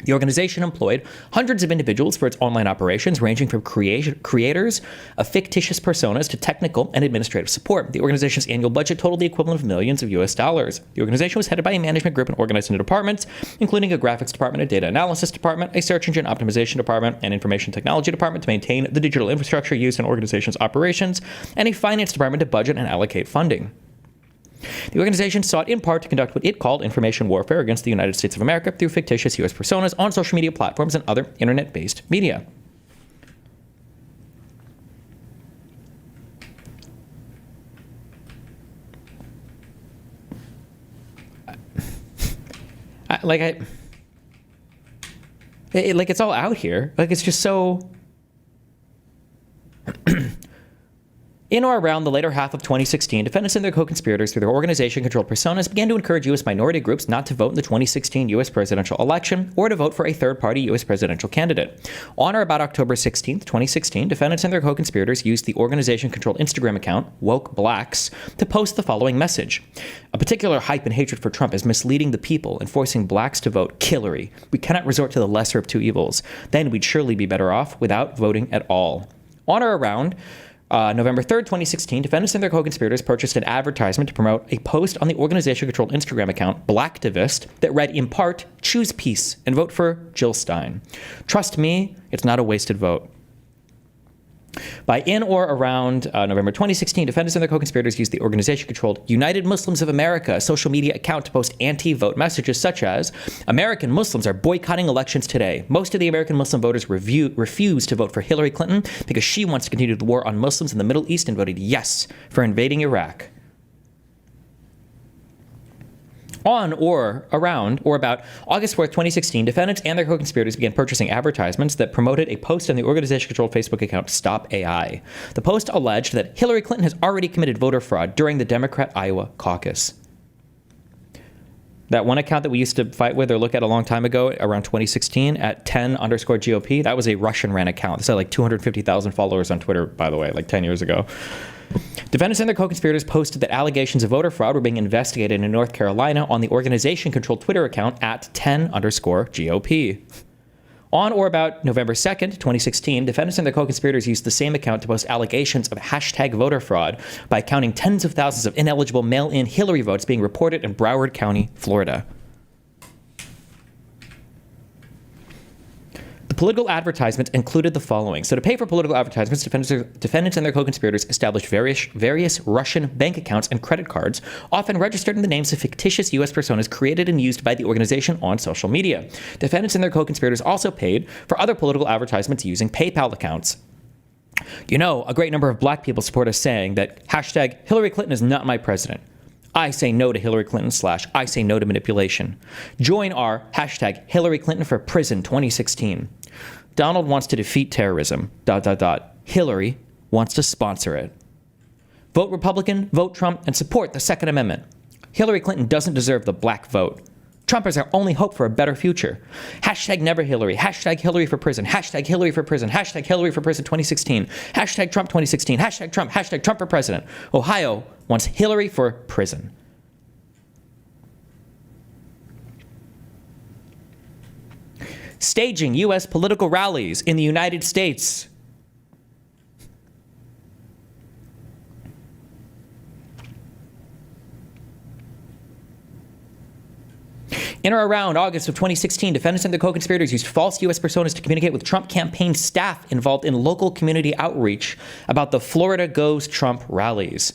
The organization employed hundreds of individuals for its online operations, ranging from creators of fictitious personas to technical and administrative support. The organization's annual budget totaled the equivalent of millions of U.S. dollars. The organization was headed by a management group and organized into departments, including a graphics department, a data analysis department, a search engine optimization department, an information technology department to maintain the digital infrastructure used in organization's operations, and a finance department to budget and allocate funding. The organization sought in part to conduct what it called information warfare against the United States of America through fictitious U.S. personas on social media platforms and other internet-based media. It's all out here. Like, it's just so... In or around the later half of 2016, defendants and their co-conspirators through their organization-controlled personas began to encourage U.S. minority groups not to vote in the 2016 U.S. presidential election or to vote for a third-party U.S. presidential candidate. On or about October 16, 2016, defendants and their co-conspirators used the organization-controlled Instagram account, Woke Blacks, to post the following message. A particular hype and hatred for Trump is misleading the people and forcing blacks to vote Hillary. We cannot resort to the lesser of two evils. Then we'd surely be better off without voting at all. On or around November 3rd, 2016, defendants and their co-conspirators purchased an advertisement to promote a post on the organization-controlled Instagram account, Blacktivist, that read in part, "Choose peace and vote for Jill Stein. Trust me, it's not a wasted vote." By in or around November 2016, defendants and their co-conspirators used the organization-controlled United Muslims of America, a social media account, to post anti-vote messages such as, "American Muslims are boycotting elections today. Most of the American Muslim voters refuse to vote for Hillary Clinton because she wants to continue the war on Muslims in the Middle East and voted yes for invading Iraq." On or around or about August 4th, 2016, defendants and their co-conspirators began purchasing advertisements that promoted a post on the organization-controlled Facebook account Stop AI. The post alleged that Hillary Clinton has already committed voter fraud during the Democrat Iowa caucus. That one account that we used to fight with or look at a long time ago, around 2016, at 10_GOP, that was a Russian-ran account. This had like 250,000 followers on Twitter, by the way, like 10 years ago. Defendants and their co-conspirators posted that allegations of voter fraud were being investigated in North Carolina on the organization-controlled Twitter account at 10_GOP. On or about November 2nd, 2016, defendants and their co-conspirators used the same account to post allegations of hashtag voter fraud by counting tens of thousands of ineligible mail-in Hillary votes being reported in Broward County, Florida. The political advertisements included the following. So to pay for political advertisements, defendants and their co-conspirators established various Russian bank accounts and credit cards, often registered in the names of fictitious U.S. personas created and used by the organization on social media. Defendants and their co-conspirators also paid for other political advertisements using PayPal accounts. You know, a great number of black people support us saying that hashtag Hillary Clinton is not my president. I say no to Hillary Clinton / I say no to manipulation. Join our hashtag Hillary Clinton for Prison 2016. Donald wants to defeat terrorism, ... Hillary wants to sponsor it. Vote Republican, vote Trump, and support the Second Amendment. Hillary Clinton doesn't deserve the black vote. Trump is our only hope for a better future. Hashtag never Hillary. Hashtag Hillary for prison. Hashtag Hillary for prison. Hashtag Hillary for prison 2016. Hashtag Trump 2016. Hashtag Trump. Hashtag Trump for president. Ohio wants Hillary for prison. Staging U.S. political rallies in the United States. In or around August of 2016, defendants and their co-conspirators used false U.S. personas to communicate with Trump campaign staff involved in local community outreach about the Florida Goes Trump rallies.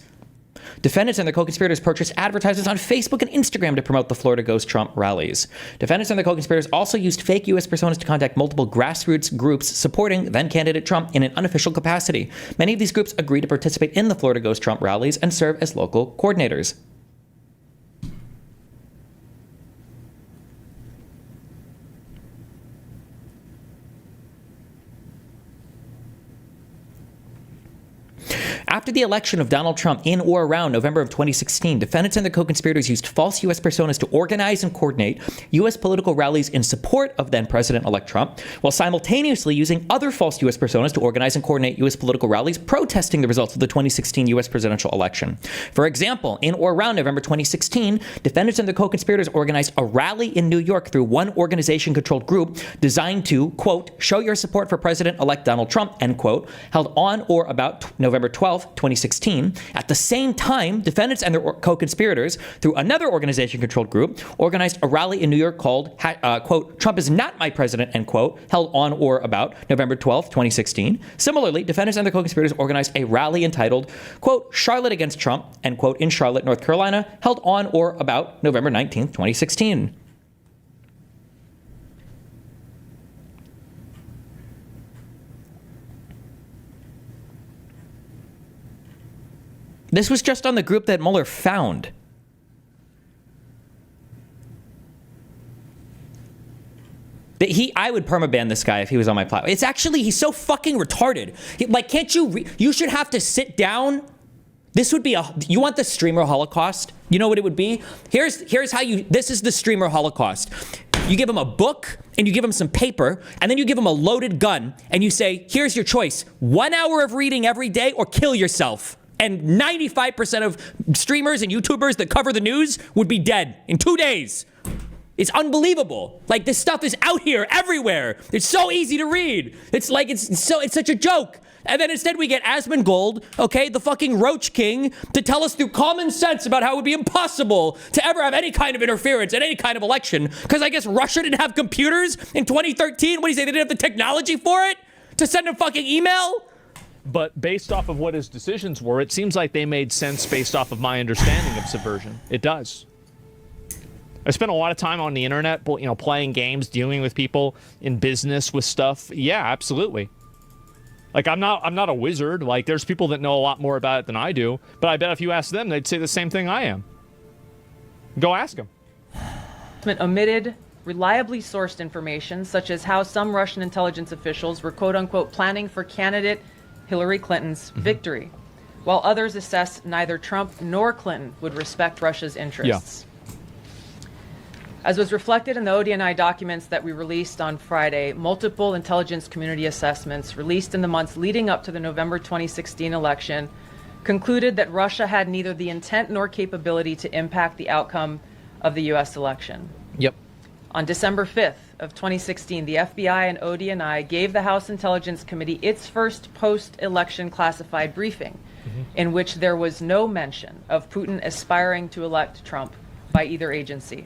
Defendants and their co-conspirators purchased advertisements on Facebook and Instagram to promote the Florida Goes Trump rallies. Defendants and their co-conspirators also used fake U.S. personas to contact multiple grassroots groups supporting then-candidate Trump in an unofficial capacity. Many of these groups agreed to participate in the Florida Goes Trump rallies and serve as local coordinators. After the election of Donald Trump in or around November of 2016, defendants and their co-conspirators used false U.S. personas to organize and coordinate U.S. political rallies in support of then-President-elect Trump, while simultaneously using other false U.S. personas to organize and coordinate U.S. political rallies protesting the results of the 2016 U.S. presidential election. For example, in or around November 2016, defendants and their co-conspirators organized a rally in New York through one organization-controlled group designed to, quote, show your support for President-elect Donald Trump, end quote, held on or about November 12, 2016. At the same time, defendants and their co-conspirators, through another organization-controlled group, organized a rally in New York called, quote, Trump is not my president, end quote, held on or about November 12, 2016. Similarly, defendants and their co-conspirators organized a rally entitled, quote, Charlotte against Trump, end quote, in Charlotte, North Carolina, held on or about November 19, 2016. This was just on the group that Mueller found. I would permaban this guy if he was on my platform. It's actually, he's so fucking retarded. Like, can't you, you should have to sit down. This would be you want the streamer holocaust? You know what it would be? Here's how this is the streamer holocaust. You give him a book and you give him some paper and then you give him a loaded gun and you say, here's your choice. 1 hour of reading every day or kill yourself. And 95% of streamers and YouTubers that cover the news would be dead in 2 days. It's unbelievable. Like, this stuff is out here everywhere. It's so easy to read. It's like, it's such a joke. And then instead we get Asmongold, okay, the fucking Roach King, to tell us through common sense about how it would be impossible to ever have any kind of interference in any kind of election. Because I guess Russia didn't have computers in 2013. What do you say, they didn't have the technology for it? To send a fucking email? But based off of what his decisions were, it seems like they made sense based off of my understanding of subversion. It does. I spent a lot of time on the internet, you know, playing games, dealing with people in business with stuff. Yeah, absolutely. Like, I'm not a wizard. Like, there's people that know a lot more about it than I do. But I bet if you ask them, they'd say the same thing I am. Go ask them. Omitted reliably sourced information, such as how some Russian intelligence officials were quote-unquote planning for candidate Hillary Clinton's victory, while others assessed neither Trump nor Clinton would respect Russia's interests. Yeah. As was reflected in the ODNI documents that we released on Friday, multiple intelligence community assessments released in the months leading up to the November 2016 election concluded that Russia had neither the intent nor capability to impact the outcome of the U.S. election. Yep. On December 5th of 2016, the FBI and ODNI gave the House Intelligence Committee its first post-election classified briefing, in which there was no mention of Putin aspiring to elect Trump by either agency.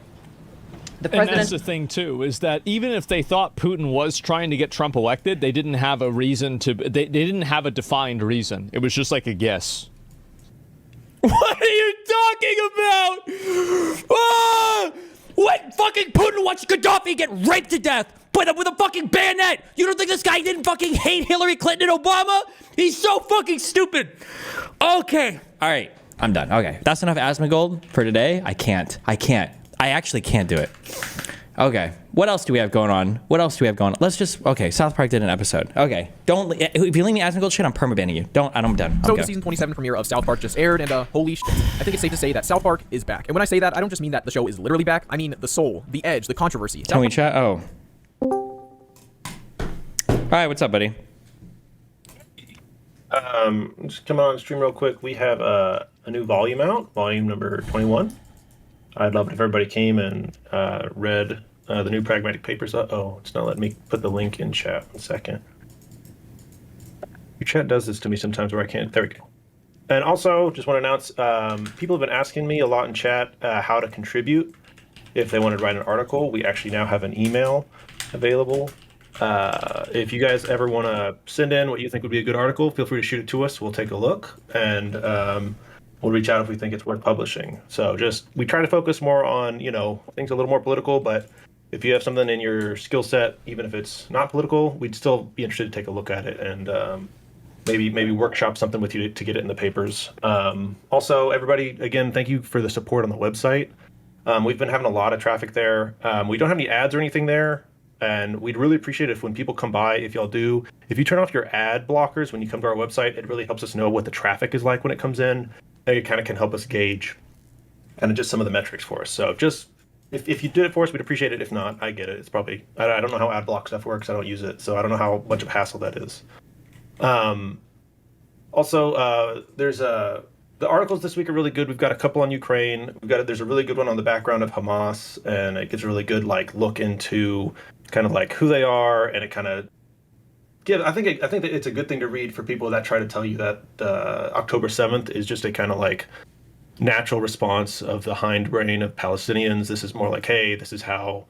The president. And that's the thing, too, is that even if they thought Putin was trying to get Trump elected, they didn't have a reason to. They didn't have a defined reason. It was just like a guess. What are you talking about? Ah! What fucking Putin watched Gaddafi get raped to death with a fucking bayonet? You don't think this guy didn't fucking hate Hillary Clinton and Obama? He's so fucking stupid. Okay. All right. I'm done. Okay. That's enough Asmongold for today. I can't. I actually can't do it. Okay. What else do we have going on? Let's just, okay. South Park did an episode. Okay. If you leave me Asmongold shit, I'm perma-banning you. I'm done. So the season 27 premiere of South Park just aired, and holy shit. I think it's safe to say that South Park is back. And when I say that, I don't just mean that the show is literally back. I mean the soul, the edge, the controversy. Can we chat? Oh. All right. What's up, buddy? Just come on stream real quick. We have a new volume out, volume number 21. I'd love it if everybody came and read the new Pragmatic papers. It's not letting me put the link in chat. 1 second. Your chat does this to me sometimes where I can't. There we go. And also, just want to announce, people have been asking me a lot in chat how to contribute if they wanted to write an article. We actually now have an email available. If you guys ever want to send in what you think would be a good article, feel free to shoot it to us. We'll take a look, and we'll reach out if we think it's worth publishing. So we try to focus more on, things a little more political, but if you have something in your skill set, even if it's not political, we'd still be interested to take a look at it and maybe workshop something with you to get it in the papers. Also, everybody, again, thank you for the support on the website. We've been having a lot of traffic there. We don't have any ads or anything there. And we'd really appreciate it if when people come by, if you turn off your ad blockers when you come to our website, it really helps us know what the traffic is like when it comes in. And it kind of can help us gauge kind of just some of the metrics for us. So just, if you did it for us, we'd appreciate it. If not, I get it. It's probably, I don't know how ad block stuff works. I don't use it. So I don't know how much of a hassle that is. Also, the articles this week are really good. We've got a couple on Ukraine. There's a really good one on the background of Hamas, and it gives a really good look into kind of who they are, and it kind of I think that it's a good thing to read for people that try to tell you that October 7th is just a kind of natural response of the hindbrain of Palestinians. This is more hey, this is how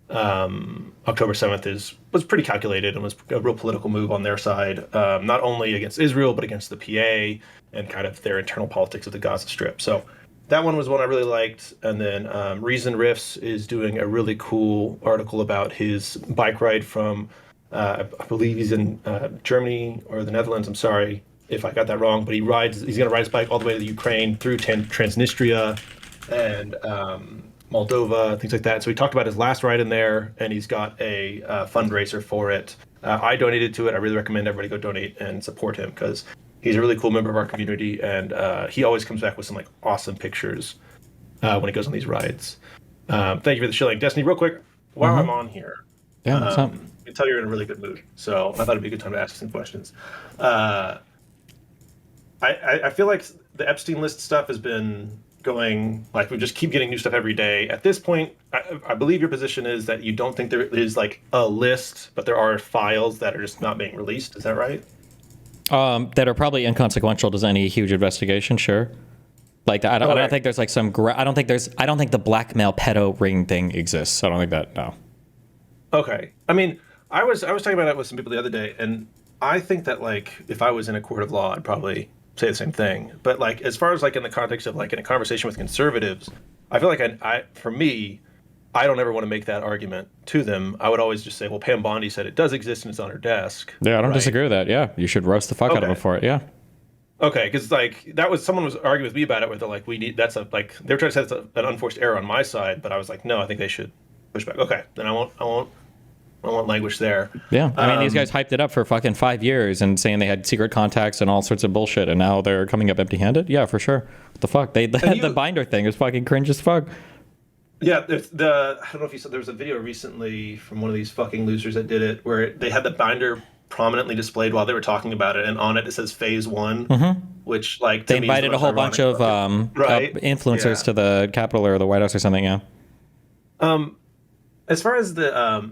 October 7th was pretty calculated and was a real political move on their side, not only against Israel but against the PA and kind of their internal politics of the Gaza Strip. So that one was one I really liked. And then Reason Riffs is doing a really cool article about his bike ride from, I believe he's in Germany or the Netherlands. I'm sorry if I got that wrong, but he's going to ride his bike all the way to the Ukraine through Transnistria and Moldova, things like that. So he talked about his last ride in there, and he's got a fundraiser for it. I donated to it. I really recommend everybody go donate and support him because he's a really cool member of our community, and he always comes back with some awesome pictures when he goes on these rides. Thank you for the shilling. Destiny, real quick, while I'm on here, yeah, what's up? I can tell you're in a really good mood, so I thought it'd be a good time to ask some questions. I feel like the Epstein list stuff has been going, we just keep getting new stuff every day. At this point, I believe your position is that you don't think there is a list, but there are files that are just not being released. Is that right? That are probably inconsequential to any huge investigation. Sure. I don't think there's I don't think the blackmail pedo ring thing exists. I don't think that. No. Okay. I mean, I was talking about it with some people the other day, and I think that if I was in a court of law, I'd probably say the same thing. But as far as in the context of in a conversation with conservatives, I feel for me, I don't ever want to make that argument to them. I would always just say, well, Pam Bondi said it does exist and it's on her desk. Yeah, I don't disagree with that. Yeah, you should roast the fuck out of them for it. Yeah. Okay, because that was someone was arguing with me about it, where they're we need they were trying to say it's an unforced error on my side, but I was no, I think they should push back. Okay, then I won't language there. Yeah, I mean these guys hyped it up for fucking 5 years and saying they had secret contacts and all sorts of bullshit, and now they're coming up empty-handed. Yeah, for sure. What the fuck? The binder thing is fucking cringe as fuck. Yeah, I don't know if you saw, there was a video recently from one of these fucking losers that did it, where they had the binder prominently displayed while they were talking about it, and on it says Phase 1, which they invited a whole bunch of influencers to the Capitol or the White House or something. Yeah. as far as the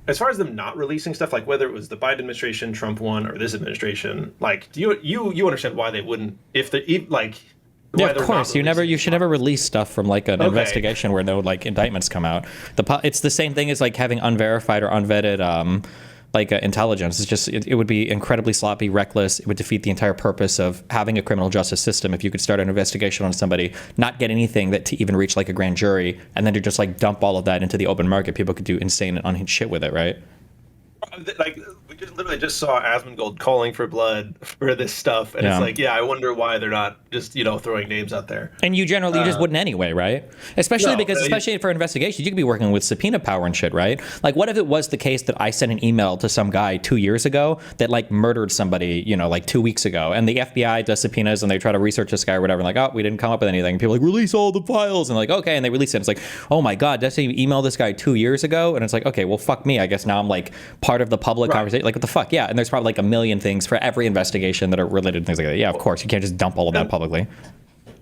as far as them not releasing stuff, like whether it was the Biden administration, Trump one, or this administration, like do you understand why they wouldn't if they like. Yeah, of course. You should never release stuff from like an investigation where no like indictments come out. It's the same thing as like having unverified or unvetted intelligence. It's just it would be incredibly sloppy, reckless. It would defeat the entire purpose of having a criminal justice system if you could start an investigation on somebody, not get anything that to even reach like a grand jury, and then to just like dump all of that into the open market. People could do insane and unhinged shit with it, right? Like we literally just saw Asmongold calling for blood for this stuff, and it's like, I wonder why they're not just throwing names out there. And you generally just wouldn't anyway, right? Especially for investigations, you could be working with subpoena power and shit, right? Like, what if it was the case that I sent an email to some guy 2 years ago that like murdered somebody, like 2 weeks ago, and the FBI does subpoenas and they try to research this guy or whatever, and like, oh, we didn't come up with anything. And people are like, release all the files, and like, okay, and they release it. It's like, oh my god, did you email this guy 2 years ago? And it's like, okay, well, fuck me. I guess now I'm like part of the public conversation. Like, what the fuck? Yeah, and there's probably like a million things for every investigation that are related to things like that. Yeah, of course, you can't just dump all of that publicly.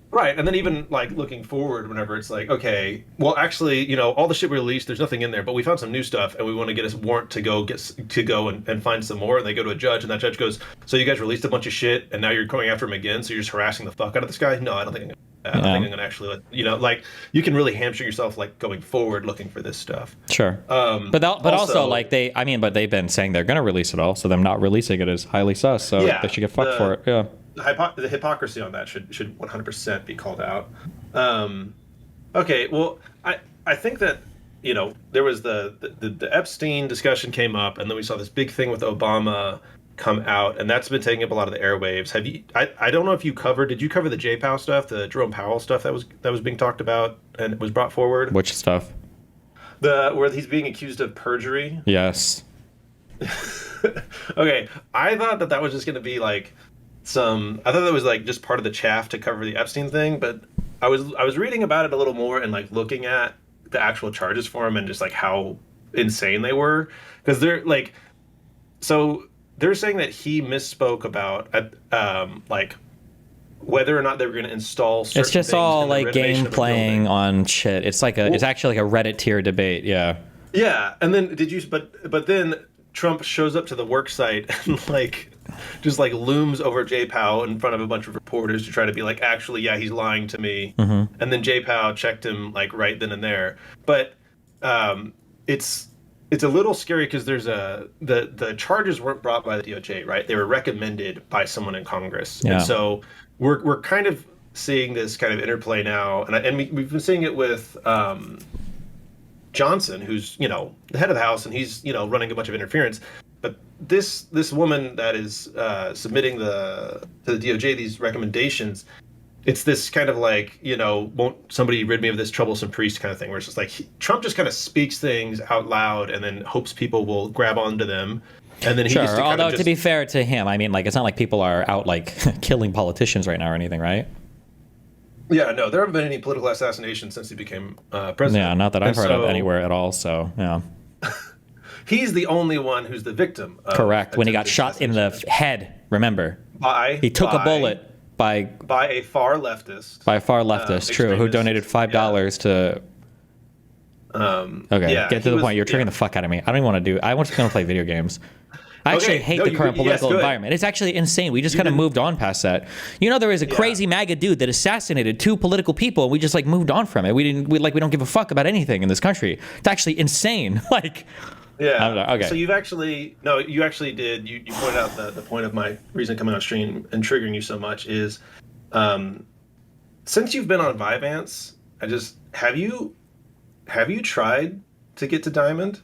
Right, and then even like looking forward, whenever it's like, okay, well, actually, all the shit we released, there's nothing in there, but we found some new stuff, and we want to get a warrant to go and find some more. And they go to a judge, and that judge goes, "So you guys released a bunch of shit, and now you're going after him again? So you're just harassing the fuck out of this guy?" No, I don't think I'm gonna do that. I don't think I'm gonna actually like you can really hamstring yourself like going forward looking for this stuff. Sure, but also like but they've been saying they're gonna release it all, so them not releasing it is highly sus. So they should get fucked for it. Yeah. The hypocrisy on that should 100% be called out. Okay, well, I think that there was the Epstein discussion came up, and then we saw this big thing with Obama come out, and that's been taking up a lot of the airwaves. Have you? I don't know if you covered. Did you cover the J Powell stuff, the Jerome Powell stuff that was being talked about and it was brought forward? Which stuff? Where he's being accused of perjury. Yes. Okay, I thought that was just going to be like. I thought that was like just part of the chaff to cover the Epstein thing, but I was reading about it a little more and like looking at the actual charges for him and just like how insane they were, because they're like, so they're saying that he misspoke about like whether or not they were going to install certain it's just things all in the like game playing on shit. It's like it's actually like a Reddit tier debate. Yeah, and then but then Trump shows up to the work site and like just like looms over J Powell in front of a bunch of reporters to try to be like, actually, yeah, he's lying to me. And then J Powell checked him like right then and there. But it's a little scary because there's the charges weren't brought by the DOJ, right? They were recommended by someone in Congress. And so we're kind of seeing this kind of interplay now, and we've been seeing it with Johnson, who's the head of the House, and he's running a bunch of interference. But this woman that is submitting to the DOJ these recommendations, it's this kind of like won't somebody rid me of this troublesome priest kind of thing, where it's just like Trump just kind of speaks things out loud and then hopes people will grab onto them. And then he just although to be fair to him, I mean, like, it's not like people are out like killing politicians right now or anything, right? Yeah, no, there haven't been any political assassinations since he became president. Yeah, not that I've heard of anywhere at all. So yeah, he's the only one who's the victim. Correct. When he got shot in the head, remember? He took a bullet by a far leftist. By a far leftist, true, who donated $5 to. Okay, get to the point. You're triggering the fuck out of me. I don't even want to do. I want to play video games. I actually hate the current political environment. It's actually insane. We just kind of moved on past that. There was a crazy MAGA dude that assassinated 2 political people, and we just like moved on from it. We don't give a fuck about anything in this country. It's actually insane. Like, yeah. I don't know. Okay. So you actually did. You pointed out the point of my reason coming on stream and triggering you so much is, since you've been on Vyvanse, have you tried to get to Diamond?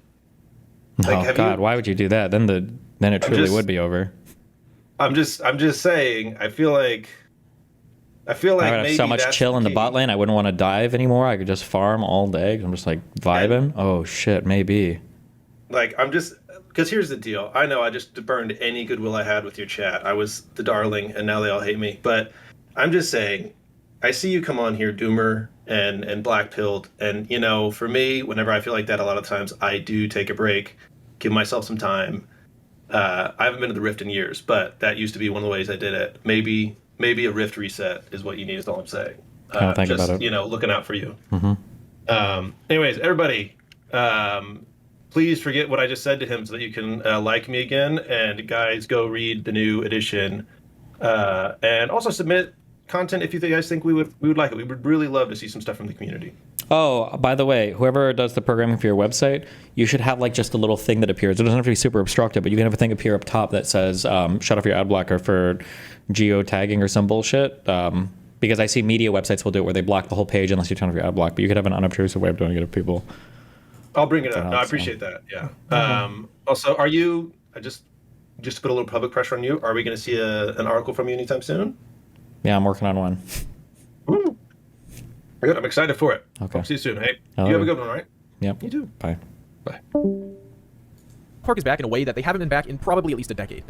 Like, God, why would you do that? Then it truly would be over. I'm just saying. I feel like I would have so much chill in the bot lane. I wouldn't want to dive anymore. I could just farm all day. I'm just like vibing. Oh shit, maybe. Like, I'm just, because here's the deal. I know I just burned any goodwill I had with your chat. I was the darling, and now they all hate me. But I'm just saying, I see you come on here, Doomer and Black Pilled, and for me, whenever I feel like that, a lot of times I do take a break, give myself some time. I haven't been to the Rift in years, but that used to be one of the ways I did it. Maybe a Rift reset is what you need, is all I'm saying. Think about it. Looking out for you. Mm-hmm. Anyways, everybody, Please forget what I just said to him so that you can like me again. And guys, go read the new edition. And also submit content if you guys think we would like it. We would really love to see some stuff from the community. Oh, by the way, whoever does the programming for your website, you should have like just a little thing that appears. It doesn't have to be super obstructive, but you can have a thing appear up top that says shut off your ad blocker for geotagging or some bullshit. Because I see media websites will do it where they block the whole page unless you turn off your ad block, but you could have an unobtrusive way of doing it if people... I'll bring it up. No, I appreciate that. Yeah. Also, are you just to put a little public pressure on you? Are we going to see an article from you anytime soon? Yeah, I'm working on one. Woo. Good. I'm excited for it. Okay. I'll see you soon. Hey, you have a good one, all right? Yep. You too. Bye. Bye. Park is back in a way that they haven't been back in probably at least a decade.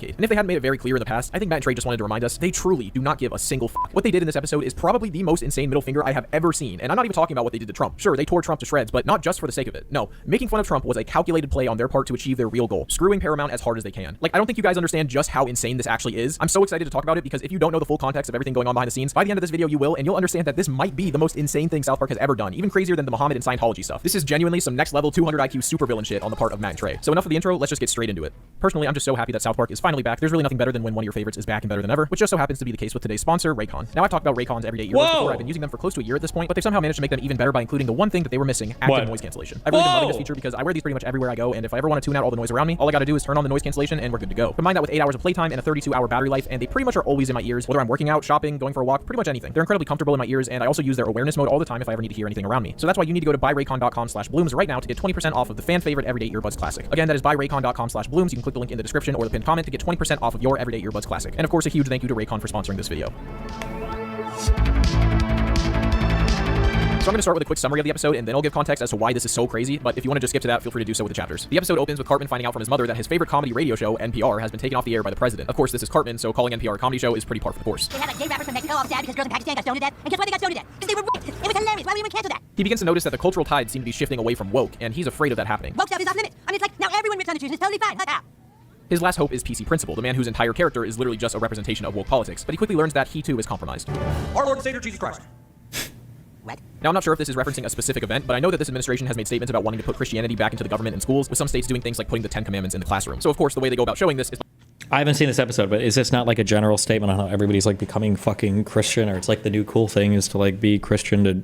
And if they hadn't made it very clear in the past, I think Matt and Trey just wanted to remind us they truly do not give a single fuck. What they did in this episode is probably the most insane middle finger I have ever seen. And I'm not even talking about what they did to Trump. Sure, they tore Trump to shreds, but not just for the sake of it. No, making fun of Trump was a calculated play on their part to achieve their real goal, screwing Paramount as hard as they can. Like, I don't think you guys understand just how insane this actually is. I'm so excited to talk about it because if you don't know the full context of everything going on behind the scenes, by the end of this video you will, and you'll understand that this might be the most insane thing South Park has ever done, even crazier than the Muhammad and Scientology stuff. This is genuinely some next level 200 IQ supervillain shit on the part of Matt and Trey. So enough of the intro, let's just get straight into it. Personally, I'm just so happy that South Park is finally back. There's really nothing better than when one of your favorites is back and better than ever, which just so happens to be the case with today's sponsor, Raycon. Now, I've talked about Raycon's everyday earbuds before. I've been using them for close to a year at this point, but they somehow managed to make them even better by including the one thing that they were missing, active noise cancellation. I've really been loving this feature because I wear these pretty much everywhere I go, and if I ever want to tune out all the noise around me, all I gotta do is turn on the noise cancellation and we're good to go. Combine that with 8 hours of playtime and a 32-hour battery life, and they pretty much are always in my ears, whether I'm working out, shopping, going for a walk, pretty much anything. They're incredibly comfortable in my ears, and I also use their awareness mode all the time if I ever need to hear anything around me. So that's why you need to go to buyraycon.com/blooms right now to get 20% off of the fan favorite Everyday Earbuds Classic. Again, that is buyraycon.com/blooms. You can click the link in the description or the pinned comment to get 20% off of your Everyday Earbuds Classic. And of course, a huge thank you to Raycon for sponsoring this video. So I'm going to start with a quick summary of the episode, and then I'll give context as to why this is so crazy, but if you want to just skip to that, feel free to do so with the chapters. The episode opens with Cartman finding out from his mother that his favorite comedy radio show, NPR, has been taken off the air by the president. Of course, this is Cartman, so calling NPR a comedy show is pretty par for the course. They had like gay rappers from Mexico all sad because girls in Pakistan got stoned to death, and guess why they got stoned to death? Because they were raped! It was hilarious! Why would we even cancel that? He begins to notice that the cultural tide seems to be shifting away from woke, and he's afraid of that happening. Woke stuff is off limits! I mean, it's like, now everyone rips on the Jews, and it's totally fine! His last hope is PC Principal, the man whose entire character is literally just a representation of woke politics, but he quickly learns that he too is compromised. Our Lord and Savior Jesus Christ. What? Now, I'm not sure if this is referencing a specific event, but I know that this administration has made statements about wanting to put Christianity back into the government and schools, with some states doing things like putting the 10 Commandments in the classroom. So, of course, the way they go about showing this is... I haven't seen this episode, but is this not like a general statement on how everybody's like becoming fucking Christian, or it's like the new cool thing is to like be Christian, to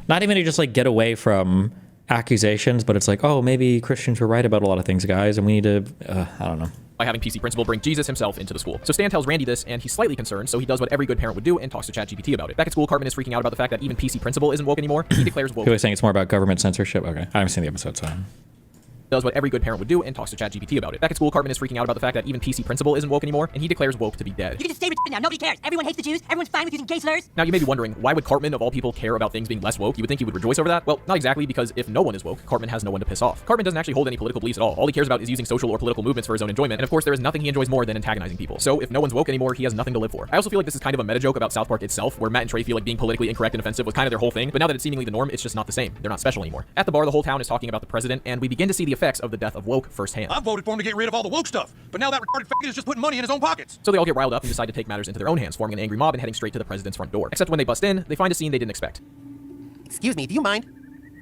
not even to just like get away from accusations, but it's like, oh, maybe Christians were right about a lot of things, guys, and we need to, I don't know. By having PC Principal bring Jesus himself into the school. So Stan tells Randy this, and he's slightly concerned, so he does what every good parent would do and talks to ChatGPT about it. Back at school, Cartman is freaking out about the fact that even PC Principal isn't woke anymore. He declares woke. He was saying it's more about government censorship. Okay, I haven't seen the episode, so... Does what every good parent would do and talks to ChatGPT about it. Back at school, Cartman is freaking out about the fact that even PC Principal isn't woke anymore, and he declares woke to be dead. You can just stay with now, nobody cares. Everyone hates the Jews, everyone's fine with using gay slurs. Now, you may be wondering, why would Cartman, of all people, care about things being less woke? You would think he would rejoice over that? Well, not exactly, because if no one is woke, Cartman has no one to piss off. Cartman doesn't actually hold any political beliefs at all. All he cares about is using social or political movements for his own enjoyment, and of course, there is nothing he enjoys more than antagonizing people. So, if no one's woke anymore, he has nothing to live for. I also feel like this is kind of a meta joke about South Park itself, where Matt and Trey feel like being politically incorrect and offensive was kind of their whole thing, but now that it's seemingly the norm, it's just not the same. They're not special anymore. At the bar, the whole town is talking about the president, and we begin to see the effects of the death of woke firsthand. I voted for him to get rid of all the woke stuff, but now that retarded faggot is just putting money in his own pockets. So they all get riled up and decide to take matters into their own hands, forming an angry mob and heading straight to the president's front door. Except when they bust in, they find a scene they didn't expect. Excuse me, do you mind?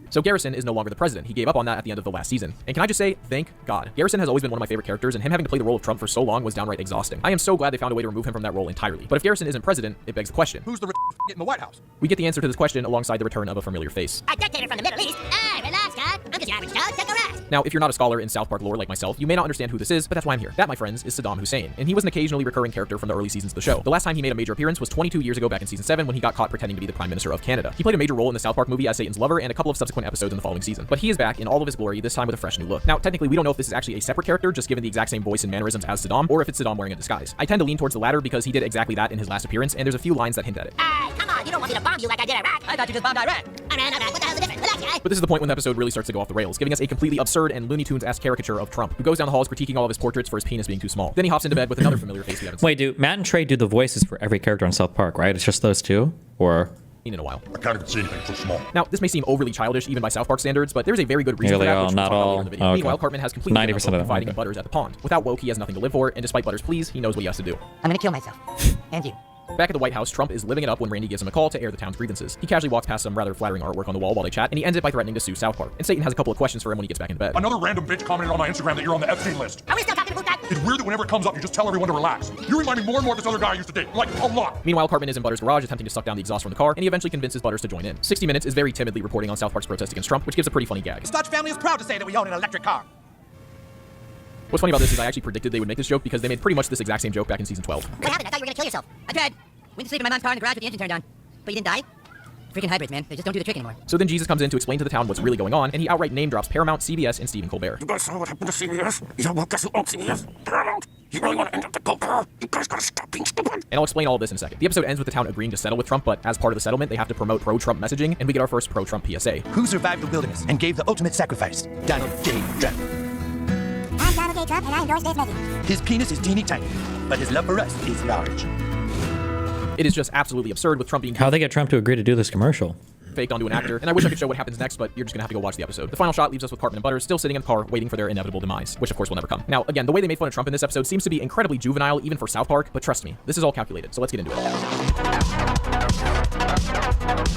So Garrison is no longer the president. He gave up on that at the end of the last season. And can I just say, thank God. Garrison has always been one of my favorite characters, and him having to play the role of Trump for so long was downright exhausting. I am so glad they found a way to remove him from that role entirely. But if Garrison isn't president, it begs the question. Who's the retarded in the White House? We get the answer to this question alongside the return of a familiar face. A dictator from the Middle East? Hey, relax, guy. I'm just your average Joe. Take a rest. Now, if you're not a scholar in South Park lore like myself, you may not understand who this is, but that's why I'm here. That, my friends, is Saddam Hussein, and he was an occasionally recurring character from the early seasons of the show. The last time he made a major appearance was 22 years ago back in season 7 when he got caught pretending to be the Prime Minister of Canada. He played a major role in the South Park movie as Satan's lover and a couple of subsequent episodes in the following season. But he is back in all of his glory, this time with a fresh new look. Now, technically, we don't know if this is actually a separate character, just given the exact same voice and mannerisms as Saddam, or if it's Saddam wearing a disguise. I tend to lean towards the latter because he did exactly that in his last appearance, and there's a few lines that hint at it. Hey, come on, you don't want me to bomb you like I did Iraq. I thought you just bombed Iraq. Alright, what the hell's the difference? Relax, guy. But this is the point when the episode really starts to go off the rails, giving us a completely absurd and Looney Tunes-esque caricature of Trump, who goes down the halls critiquing all of his portraits for his penis being too small. Then he hops into bed with another familiar face we haven't seen. Wait, do Matt and Trey do the voices for every character on South Park, right? It's just those two? Or... in a while. I can't even see anything so small. Now, this may seem overly childish even by South Park standards, but there's a very good reason for that, which we'll talk about later in the video. Meanwhile, Cartman has completely 90% of them, fighting Butters at the pond. Without woke, he has nothing to live for, and despite Butters' pleas, he knows what he has to do. I'm gonna kill myself. And you. Back at the White House, Trump is living it up when Randy gives him a call to air the town's grievances. He casually walks past some rather flattering artwork on the wall while they chat, and he ends it by threatening to sue South Park. And Satan has a couple of questions for him when he gets back into bed. Another random bitch commented on my Instagram that you're on the Epstein list. Are we still talking about that? It's weird that whenever it comes up, you just tell everyone to relax. You remind me more and more of this other guy I used to date. Like, a lot. Meanwhile, Cartman is in Butters' garage attempting to suck down the exhaust from the car, and he eventually convinces Butters to join in. 60 Minutes is very timidly reporting on South Park's protest against Trump, which gives a pretty funny gag. The Stodge family is proud to say that we own an electric car. What's funny about this is I actually predicted they would make this joke because they made pretty much this exact same joke back in season 12. What happened? I thought you were gonna kill yourself. I tried. Went to sleep in my mom's car in the garage with the engine turned on. But you didn't die? Freaking hybrids, man. They just don't do the trick anymore. So then Jesus comes in to explain to the town what's really going on, and he outright name drops Paramount, CBS, and Stephen Colbert. You guys saw what happened to CBS? Yeah, well, guess who owns CBS? Paramount. You really want to end up the Colbert? You guys gotta stop being stupid. And I'll explain all of this in a second. The episode ends with the town agreeing to settle with Trump, but as part of the settlement, they have to promote pro-Trump messaging, and we get our first pro-Trump PSA. Who survived the wilderness and gave the ultimate sacrifice? Donald J. Trump. I'm Donald J. Trump, and I endorse this message. His penis is teeny tiny, but his love for us is large. It is just absolutely absurd with Trump being How'd they get Trump to agree to do this commercial? faked onto an actor, and I wish I could show what happens next, but you're just gonna have to go watch the episode. The final shot leaves us with Cartman and Butters still sitting in the car waiting for their inevitable demise, which of course will never come. Now, again, the way they made fun of Trump in this episode seems to be incredibly juvenile even for South Park, but trust me, this is all calculated, so let's get into it.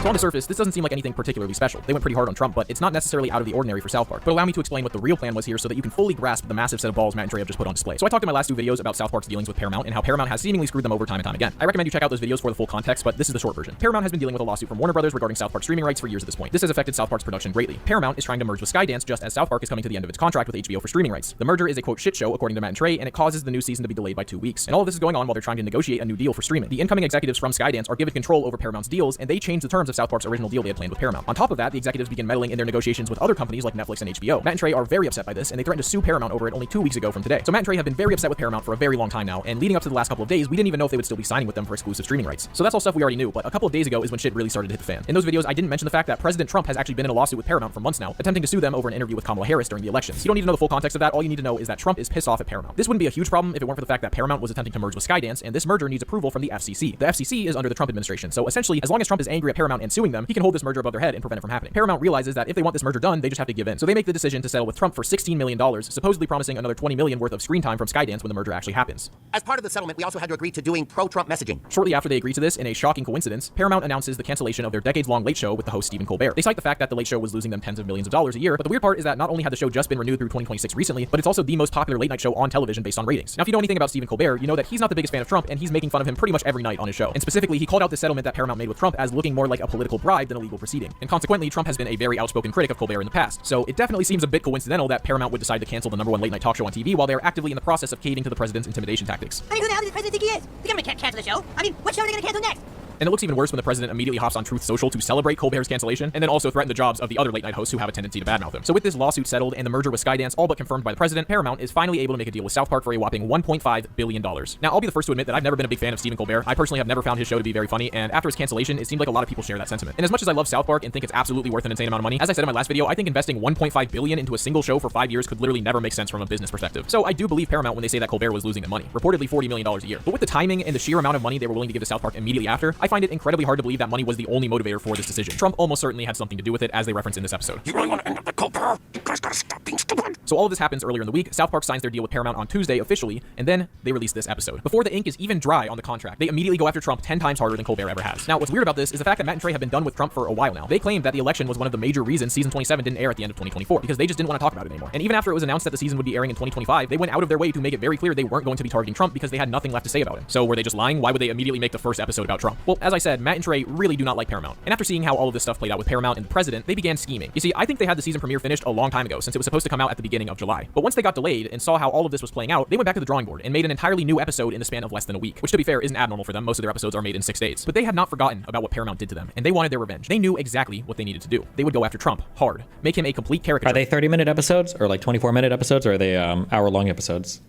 So on the surface, this doesn't seem like anything particularly special. They went pretty hard on Trump, but it's not necessarily out of the ordinary for South Park. But allow me to explain what the real plan was here so that you can fully grasp the massive set of balls Matt and Trey have just put on display. So I talked in my last two videos about South Park's dealings with Paramount and how Paramount has seemingly screwed them over time and time again. I recommend you check out those videos for the full context, but this is the short version. Paramount has been dealing with a lawsuit from Warner Brothers regarding South Park streaming rights for years at this point. This has affected South Park's production greatly. Paramount is trying to merge with Skydance just as South Park is coming to the end of its contract with HBO for streaming rights. The merger is a quote shit show according to Matt and Trey, and it causes the new season to be delayed by 2 weeks. And all of this is going on while they're trying to negotiate a new deal for streaming. The incoming executives from Skydance are given control over Paramount's deals, and they change the terms of South Park's original deal they had planned with Paramount. On top of that, the executives begin meddling in their negotiations with other companies like Netflix and HBO. Matt and Trey are very upset by this, and they threatened to sue Paramount over it only 2 weeks ago from today. So Matt and Trey have been very upset with Paramount for a very long time now, and leading up to the last couple of days, we didn't even know if they would still be signing with them for exclusive streaming rights. So that's all stuff we already knew, but a couple of days ago is when shit really started to hit the fan. In those videos, I didn't mention the fact that President Trump has actually been in a lawsuit with Paramount for months now, attempting to sue them over an interview with Kamala Harris during the elections. You don't need to know the full context of that. All you need to know is that Trump is pissed off at Paramount. This wouldn't be a huge problem if it weren't for the fact that Paramount was attempting to merge with Skydance, and this merger needs approval from the FCC. The FCC is under the Trump administration, so essentially, as long as Trump is angry at Paramount and suing them, he can hold this merger above their head and prevent it from happening. Paramount realizes that if they want this merger done, they just have to give in. So they make the decision to settle with Trump for $16 million, supposedly promising another $20 million worth of screen time from Skydance when the merger actually happens. As part of the settlement, we also had to agree to doing pro-Trump messaging. Shortly after they agree to this, in a shocking coincidence, Paramount announces the cancellation of their decades-long Late Show with the host Stephen Colbert. They cite the fact that the Late Show was losing them tens of millions of dollars a year, but the weird part is that not only had the show just been renewed through 2026 recently, but it's also the most popular late-night show on television based on ratings. Now, if you know anything about Stephen Colbert, you know that he's not the biggest fan of Trump, and he's making fun of him pretty much every night on his show. And specifically, he called out the settlement that Paramount made with Trump as looking more like a political bribe than a legal proceeding. And consequently, Trump has been a very outspoken critic of Colbert in the past. So it definitely seems a bit coincidental that Paramount would decide to cancel the #1 late-night talk show on TV while they're actively in the process of caving to the president's intimidation tactics. I mean, who the hell does the president think he is? The government can't cancel the show. I mean, what show are they going to cancel next? And it looks even worse when the president immediately hops on Truth Social to celebrate Colbert's cancellation, and then also threaten the jobs of the other late-night hosts who have a tendency to badmouth him. So with this lawsuit settled and the merger with Skydance all but confirmed by the president, Paramount is finally able to make a deal with South Park for a whopping $1.5 billion. Now, I'll be the first to admit that I've never been a big fan of Stephen Colbert. I personally have never found his show to be very funny, and after his cancellation, it seemed like a lot of people share that sentiment. And as much as I love South Park and think it's absolutely worth an insane amount of money, as I said in my last video, I think investing $1.5 billion into a single show for 5 years could literally never make sense from a business perspective. So I do believe Paramount when they say that Colbert was losing them money, reportedly $40 million a year. But with the timing and the sheer amount of money they were willing to give to South Park immediately after, I find it incredibly hard to believe that money was the only motivator for this decision. Trump almost certainly had something to do with it, as they reference in this episode. You really want to end up the Colbert? You guys gotta stop being stupid. So all of this happens earlier in the week. South Park signs their deal with Paramount on Tuesday officially, and then they release this episode. Before the ink is even dry on the contract, they immediately go after Trump 10 times harder than Colbert ever has. Now, what's weird about this is the fact that Matt and Trey have been done with Trump for a while now. They claimed that the election was one of the major reasons season 27 didn't air at the end of 2024, because they just didn't want to talk about it anymore. And even after it was announced that the season would be airing in 2025, they went out of their way to make it very clear they weren't going to be targeting Trump because they had nothing left to say about him. So were they just lying? Why would they immediately make the first episode about Trump? Well, as I said, Matt and Trey really do not like Paramount. And after seeing how all of this stuff played out with Paramount and the president, they began scheming. You see, I think they had the season premiere finished a long time ago, since it was supposed to come out at the beginning of July. But once they got delayed and saw how all of this was playing out, they went back to the drawing board and made an entirely new episode in the span of less than a week, which to be fair isn't abnormal for them. Most of their episodes are made in 6 days. But they had not forgotten about what Paramount did to them, and they wanted their revenge. They knew exactly what they needed to do. They would go after Trump hard, make him a complete caricature. Are they 30-minute episodes or like 24-minute episodes, or are they hour-long episodes?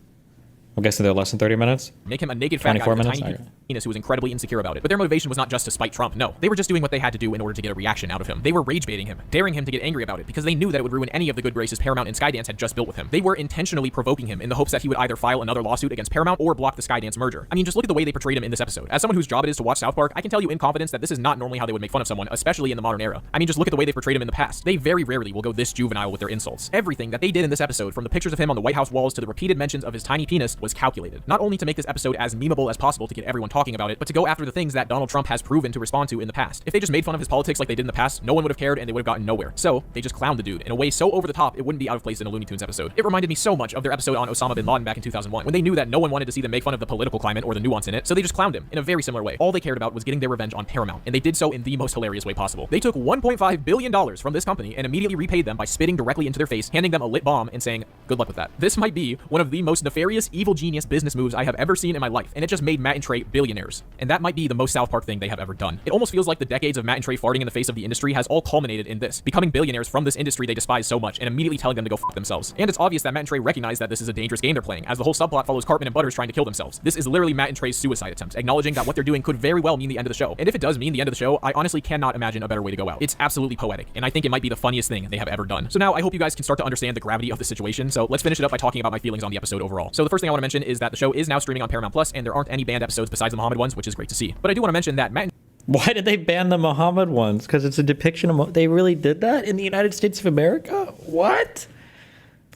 I'm guessing they're less than 30 minutes. Make him a naked fat guy with a tiny penis who was incredibly insecure about it. But their motivation was not just to spite Trump. No, they were just doing what they had to do in order to get a reaction out of him. They were rage baiting him, daring him to get angry about it, because they knew that it would ruin any of the good graces Paramount and Skydance had just built with him. They were intentionally provoking him in the hopes that he would either file another lawsuit against Paramount or block the Skydance merger. I mean, just look at the way they portrayed him in this episode. As someone whose job it is to watch South Park, I can tell you in confidence that this is not normally how they would make fun of someone, especially in the modern era. I mean, just look at the way they portrayed him in the past. They very rarely will go this juvenile with their insults. Everything that they did in this episode, from the pictures of him on the White House walls to the repeated mentions of his tiny penis, was calculated. Not only to make this episode as memeable as possible to get everyone talking about it, but to go after the things that Donald Trump has proven to respond to in the past. If they just made fun of his politics like they did in the past, no one would have cared and they would have gotten nowhere. So they just clowned the dude in a way so over the top it wouldn't be out of place in a Looney Tunes episode. It reminded me so much of their episode on Osama bin Laden back in 2001, when they knew that no one wanted to see them make fun of the political climate or the nuance in it, so they just clowned him in a very similar way. All they cared about was getting their revenge on Paramount, and they did so in the most hilarious way possible. They took $1.5 billion from this company and immediately repaid them by spitting directly into their face, handing them a lit bomb and saying, good luck with that. This might be one of the most nefarious, evil genius business moves I have ever seen in my life, and it just made Matt and Trey billionaires. And that might be the most South Park thing they have ever done. It almost feels like the decades of Matt and Trey farting in the face of the industry has all culminated in this, becoming billionaires from this industry they despise so much and immediately telling them to go fuck themselves. And it's obvious that Matt and Trey recognize that this is a dangerous game they're playing, as the whole subplot follows Cartman and Butters trying to kill themselves. This is literally Matt and Trey's suicide attempt, acknowledging that what they're doing could very well mean the end of the show. And if it does mean the end of the show, I honestly cannot imagine a better way to go out. It's absolutely poetic, and I think it might be the funniest thing they have ever done. So now I hope you guys can start to understand the gravity of the situation, so let's finish it up by talking about my feelings on the episode overall. So the first thing I want to mention is that the show is now streaming on Paramount Plus, and there aren't any banned episodes besides the Muhammad ones, which is great to see. But I do want to mention that Matt and Why did they ban the Muhammad ones? Because it's a depiction of... They really did that in the United States of America? What?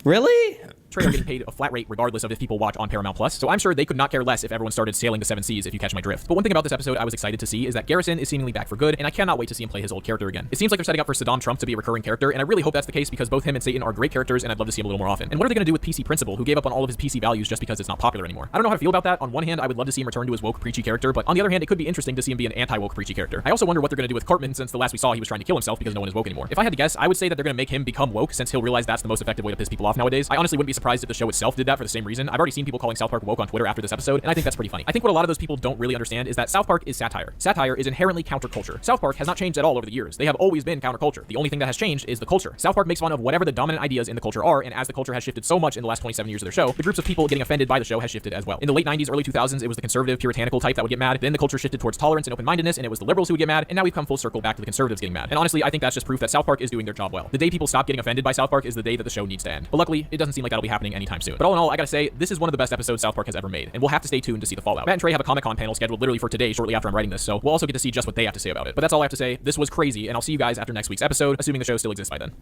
Really? Trey are getting paid a flat rate regardless of if people watch on Paramount Plus, so I'm sure they could not care less if everyone started sailing the seven seas, if you catch my drift. But one thing about this episode I was excited to see is that Garrison is seemingly back for good, and I cannot wait to see him play his old character again. It seems like they're setting up for Saddam Trump to be a recurring character, and I really hope that's the case because both him and Satan are great characters, and I'd love to see him a little more often. And what are they going to do with PC Principal, who gave up on all of his PC values just because it's not popular anymore? I don't know how to feel about that. On one hand, I would love to see him return to his woke, preachy character, but on the other hand, it could be interesting to see him be an anti-woke, preachy character. I also wonder what they're going to do with Cartman, since the last we saw he was trying to kill himself because no one is woke anymore. If I had to guess, I would say that they're going to make him become woke, since he'll realize that's the most effective way to piss people off nowadays. I honestly wouldn't be surprised if the show itself did that for the same reason. I've already seen people calling South Park woke on Twitter after this episode, and I think that's pretty funny. I think what a lot of those people don't really understand is that South Park is satire. Satire is inherently counterculture. South Park has not changed at all over the years. They have always been counterculture. The only thing that has changed is the culture. South Park makes fun of whatever the dominant ideas in the culture are, and as the culture has shifted so much in the last 27 years of their show, the groups of people getting offended by the show has shifted as well. In the late 90s, early 2000s, it was the conservative, puritanical type that would get mad. Then the culture shifted towards tolerance and open-mindedness, and it was the liberals who would get mad, and now we've come full circle back to the conservatives getting mad. And honestly, I think that's just proof that South Park is doing their job well. The day people stop getting offended by South Park is the day that the show needs to end. But luckily, it doesn't seem like that'll be happening anytime soon. But all in all, I gotta say, this is one of the best episodes South Park has ever made, and we'll have to stay tuned to see the fallout. Matt and Trey have a Comic-Con panel scheduled literally for today, shortly after I'm writing this, so we'll also get to see just what they have to say about it. But that's all I have to say. This was crazy, and I'll see you guys after next week's episode, assuming the show still exists by then.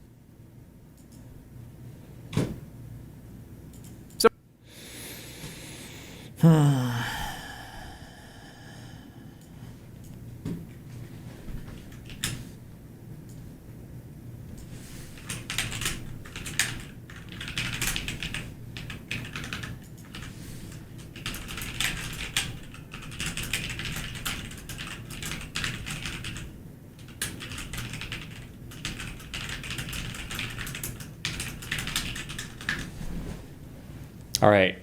All right.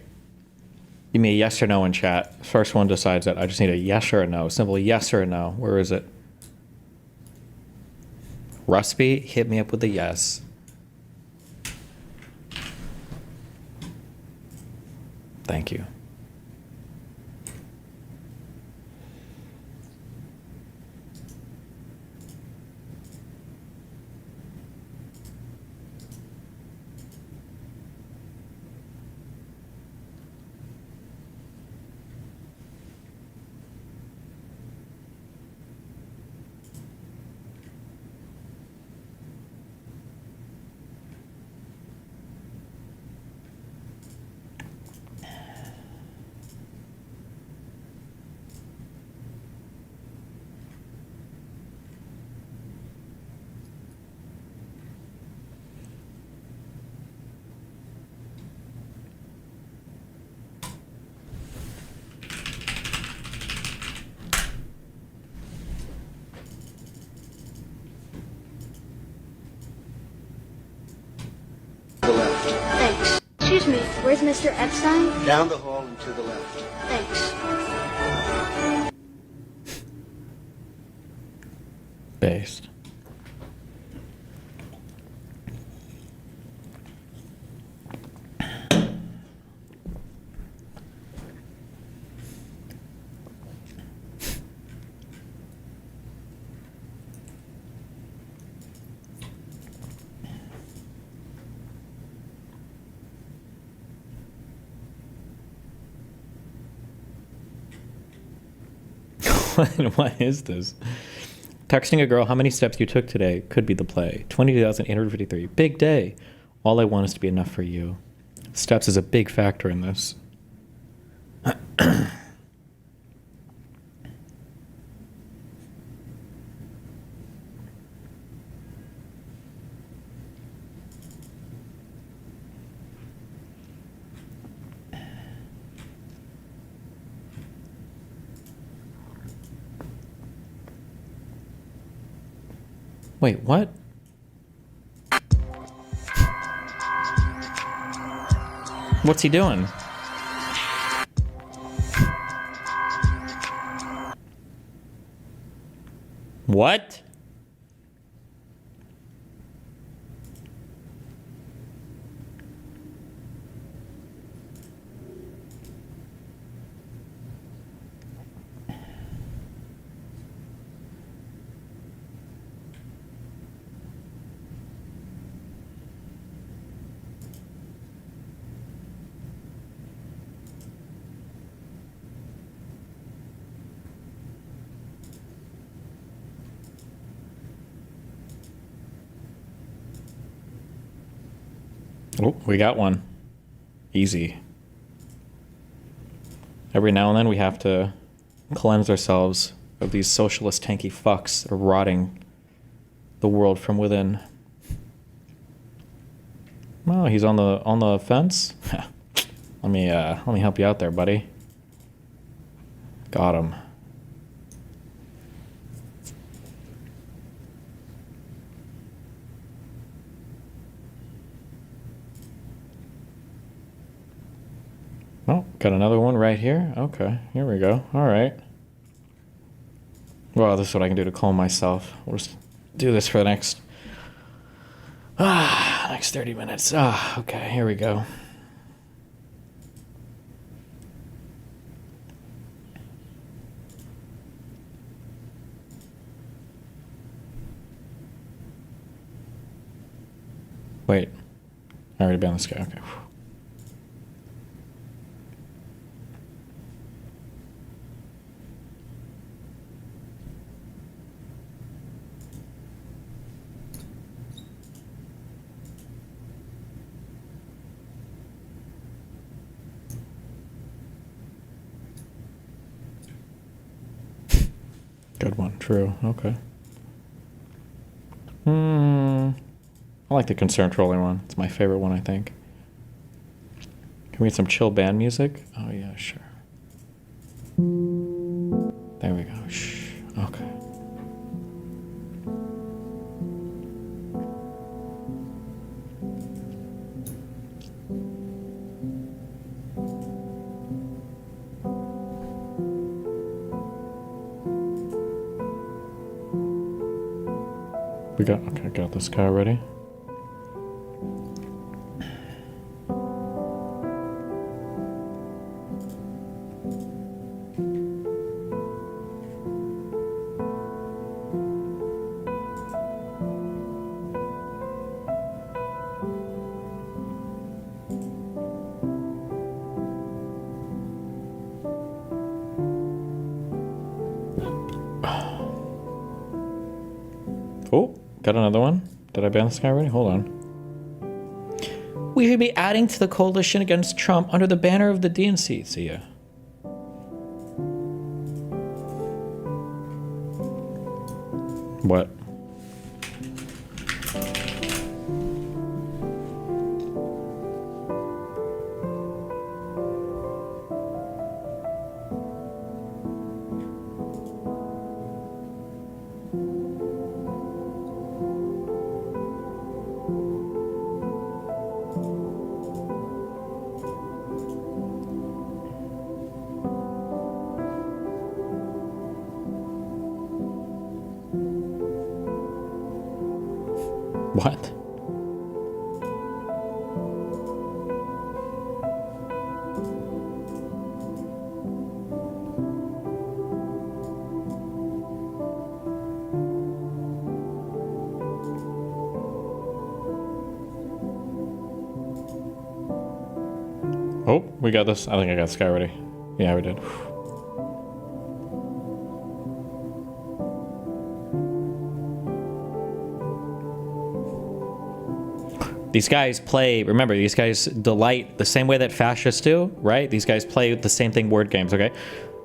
Give me a yes or no in chat. First one decides it. I just need a yes or a no. Simple yes or a no. Where is it? Rusby, hit me up with a yes. Thank you. Thanks. Excuse me, where's Mr. Epstein? Down the hall and to the left. Thanks. Based. What is this? Texting a girl how many steps you took today could be the play. 22,853. Big day. All I want is to be enough for you. Steps is a big factor in this. Wait, what? What's he doing? What? Oh, we got one. Easy. Every now and then we have to cleanse ourselves of these socialist tanky fucks that are rotting the world from within. Oh, he's on the fence? let me help you out there, buddy. Got him. Oh, got another one right here. Okay, here we go. All right. Well, this is what I can do to calm myself. We'll just do this for the next 30 minutes. Okay, here we go. Wait, I already banned this guy. Okay. Good one, true, okay. I like the concern trolling one. It's my favorite one, I think. Can we get some chill band music? Oh yeah, sure. There we go, shh, okay. Okay, got this guy already. Oh, got another one. Did I ban this guy already? Hold on. We should be adding to the coalition against Trump under the banner of the DNC. See ya. What? What? Oh, we got this. I think I got this guy already. Yeah, we did. These guys play, remember, these guys delight the same way that fascists do, right? These guys play the same thing, word games, okay?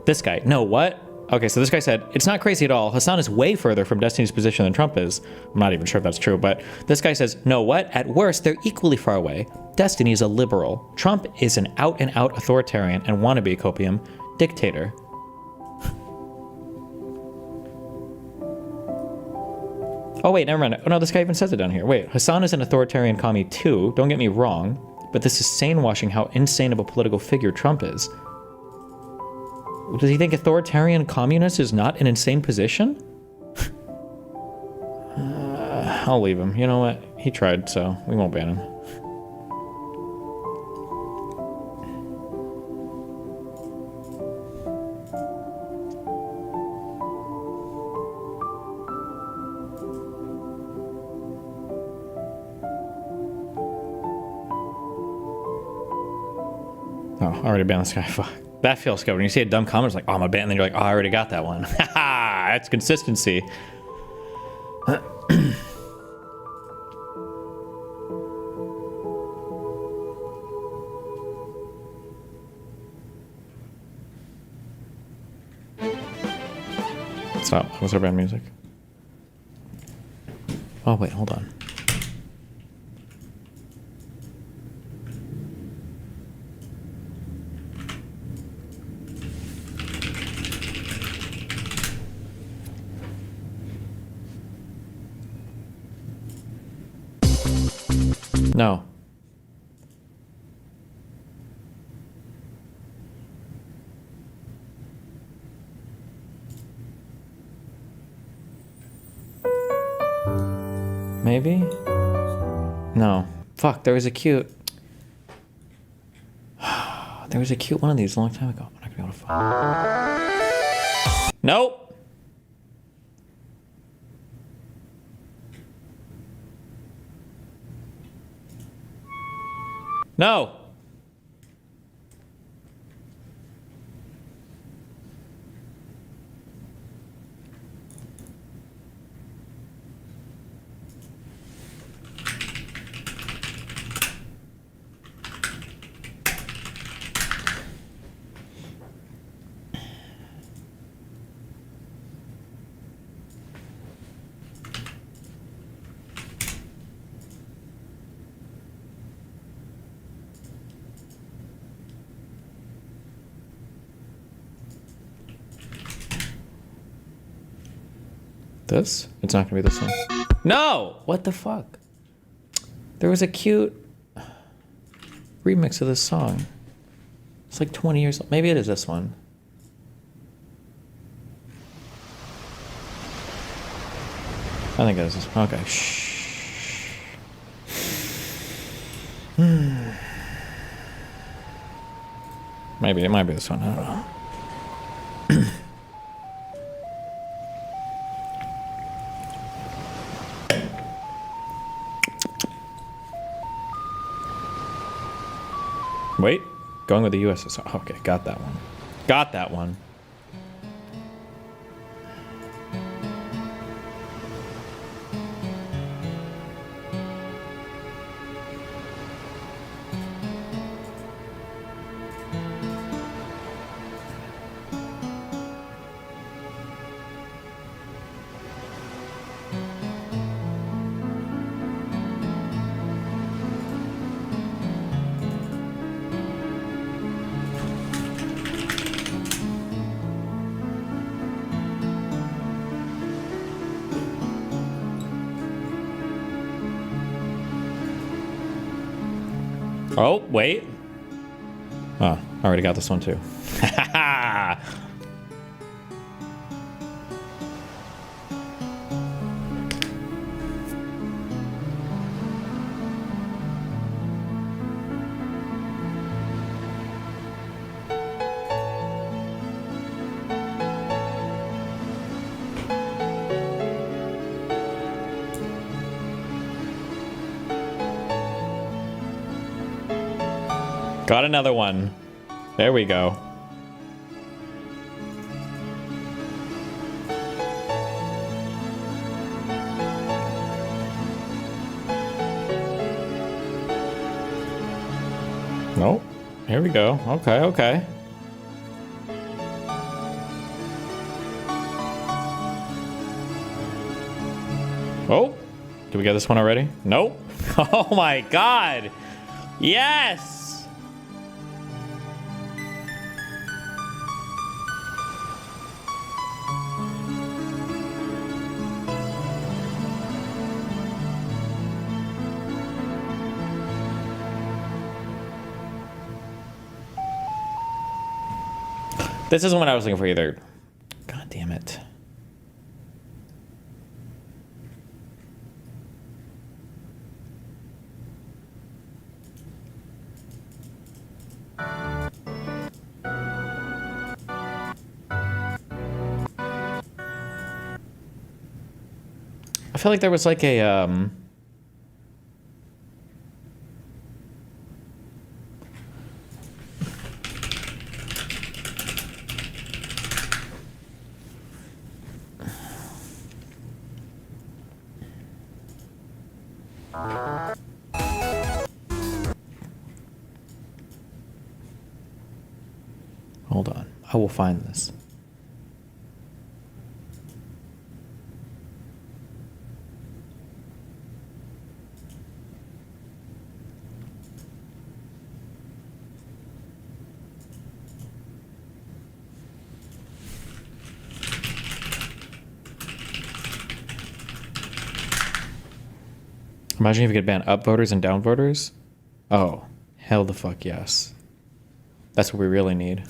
This guy, no, what? Okay, so this guy said, it's not crazy at all. Hassan is way further from Destiny's position than Trump is. I'm not even sure if that's true, but this guy says, no, what? At worst, they're equally far away. Destiny is a liberal. Trump is an out-and-out authoritarian and wannabe copium dictator. Oh, wait, never mind. Oh, no, this guy even says it down here. Wait, Hassan is an authoritarian commie too. Don't get me wrong, but this is sane-washing how insane of a political figure Trump is. Does he think authoritarian communist is not an insane position? I'll leave him. You know what? He tried, so we won't ban him. Oh, I already banned this guy. Fuck. That feels good. When you see a dumb comment, it's like, oh, I'm a ban, and then you're like, oh, I already got that one. Haha, that's consistency. Stop. What's our band music? Oh, wait, hold on. No. Maybe? No. Fuck, there was a cute... There was a cute one of these a long time ago. I'm not gonna be able to find. Nope! No! This? It's not gonna be this one. No! What the fuck? There was a cute remix of this song. It's like 20 years old. Maybe it is this one. I think it is this one. Okay. Shh. Maybe it might be this one. I don't know. Wait, going with the USSR. Okay, got that one. Got that one. Oh, wait. Oh, I already got this one too. Got another one. There we go. Nope. Here we go. Okay, okay. Oh, did we get this one already? Nope. Oh my God. Yes. This isn't what I was looking for either. God damn it. I feel like there was like a hold on. I will find this. Imagine if you could ban up voters and down voters. Oh, hell the fuck yes. That's what we really need.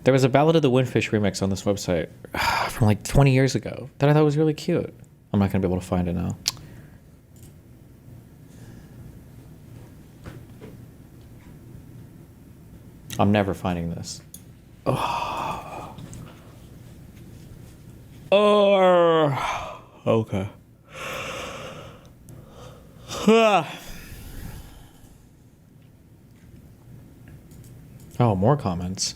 There was a Ballad of the Windfish remix on this website from like 20 years ago that I thought was really cute. I'm not going to be able to find it now. I'm never finding this. Oh. Oh. Okay. Oh, more comments.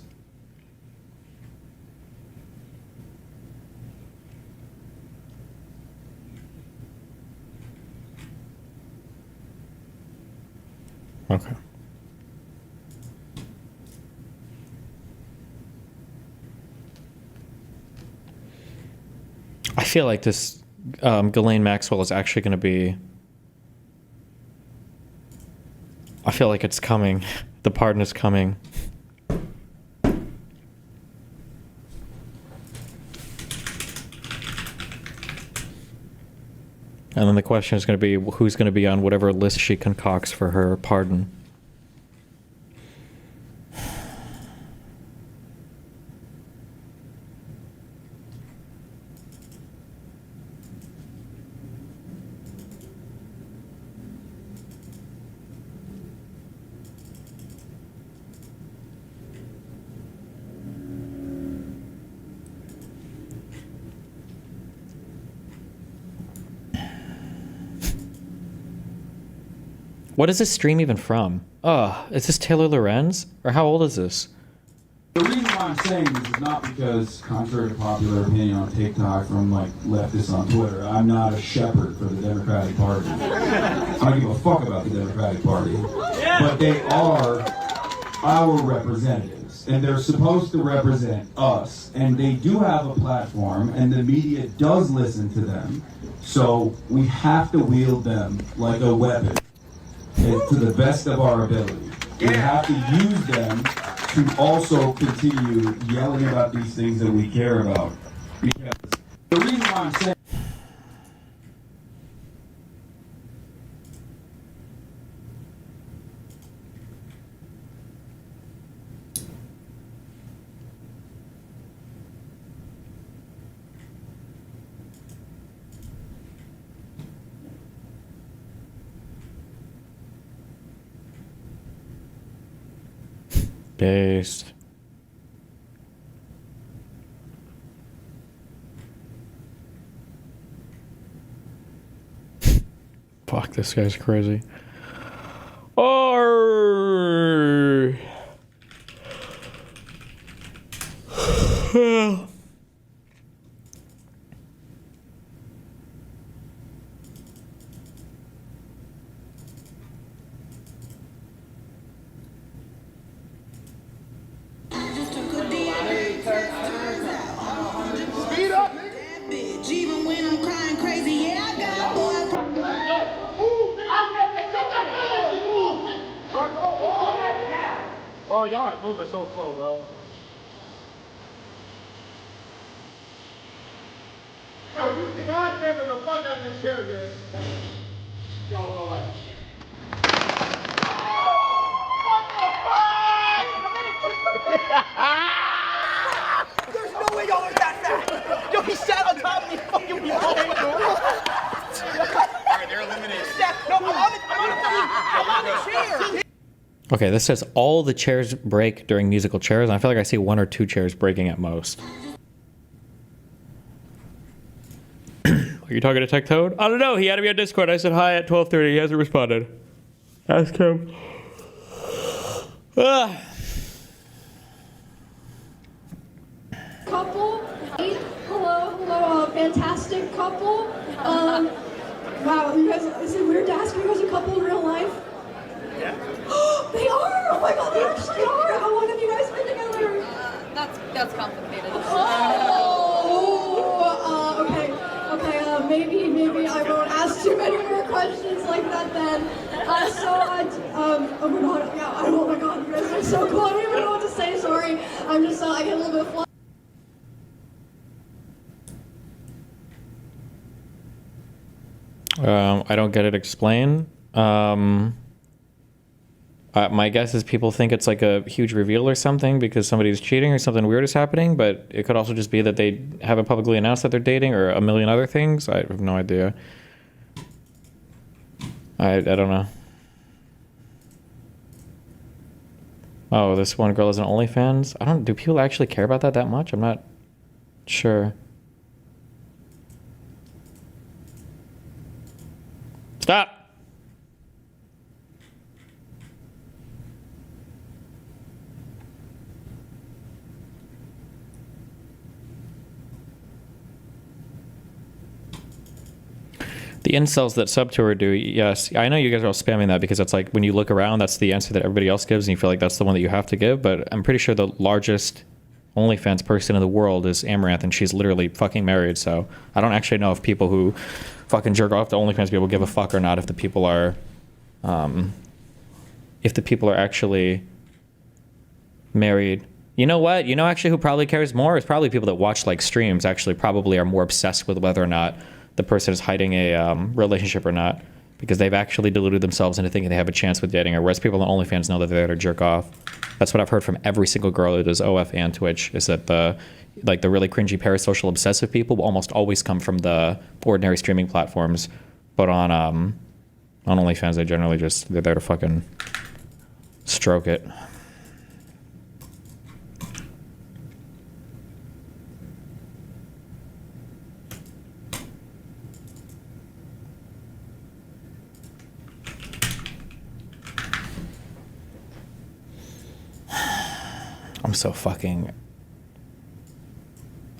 Okay. I feel like this Ghislaine Maxwell is actually going to be... I feel like it's coming. The pardon is coming. And then the question is going to be who's going to be on whatever list she concocts for her pardon. What is this stream even from? Oh, is this Taylor Lorenz? Or how old is this? The reason why I'm saying this is not because, contrary to popular opinion on TikTok from like leftists on Twitter, I'm not a shepherd for the Democratic Party. I don't give a fuck about the Democratic Party. But they are our representatives, and they're supposed to represent us. And they do have a platform, and the media does listen to them. So we have to wield them like a weapon. To the best of our ability. We have to use them to also continue yelling about these things that we care about. Because the reason why I'm saying... Based. Fuck, this guy's crazy. Or Speed up, bitch. Even when I'm crying crazy, yeah, I got a boy. Oh, y'all are moving so slow, bro. Yo, you God damn the fuck out of this chair, man. Yo, all right. There's no way y'all are that fast. Yo, he sat on top of me, fucking me. Alright, they're eliminated. No, I'm on the chair. okay, this says all the chairs break during musical chairs, and I feel like I see 1 or 2 chairs breaking at most. Are you talking to Tech Toad? I don't know. He had me on Discord. I said hi at 12:30. He hasn't responded. Ask him. Couple. Hello, fantastic couple. Wow, you guys, is it weird to ask you guys a couple in real life? Yeah. They are! Oh my god, they actually are! How long have you guys been together? That's complicated. Okay, maybe I won't ask too many more questions like that then. Oh my god, you guys are so cool. I don't even know what to say, sorry. I'm just, I get a little bit flustered. I don't get it. Explain. My guess is people think it's like a huge reveal or something because somebody's cheating or something weird is happening, but it could also just be that they haven't publicly announced that they're dating or a million other things. I have no idea. I don't know. Oh, this one girl is an OnlyFans? Do people actually care about that much? I'm not sure. Stop! The incels that sub to her do, yes. I know you guys are all spamming that because it's like when you look around, that's the answer that everybody else gives and you feel like that's the one that you have to give, but I'm pretty sure the largest OnlyFans person in the world is Amaranth and she's literally fucking married, so I don't actually know if people who fucking jerk off to OnlyFans people give a fuck or not if the people are actually married. You know what? You know actually who probably cares more is probably people that watch like streams actually probably are more obsessed with whether or not the person is hiding a relationship or not because they've actually deluded themselves into thinking they have a chance with dating her, whereas people on OnlyFans know that they're there to jerk off. That's what I've heard from every single girl who does OF and Twitch, is that the really cringy parasocial obsessive people will almost always come from the ordinary streaming platforms, but on OnlyFans they generally they're there to fucking stroke it.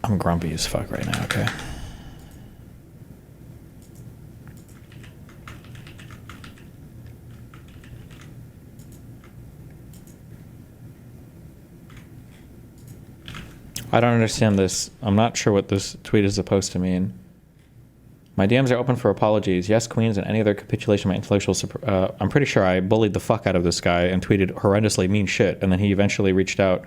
I'm grumpy as fuck right now, okay? I don't understand this. I'm not sure what this tweet is supposed to mean. My DMs are open for apologies. Yes, queens, and any other capitulation of my intellectual I'm pretty sure I bullied the fuck out of this guy and tweeted horrendously mean shit, and then he eventually reached out.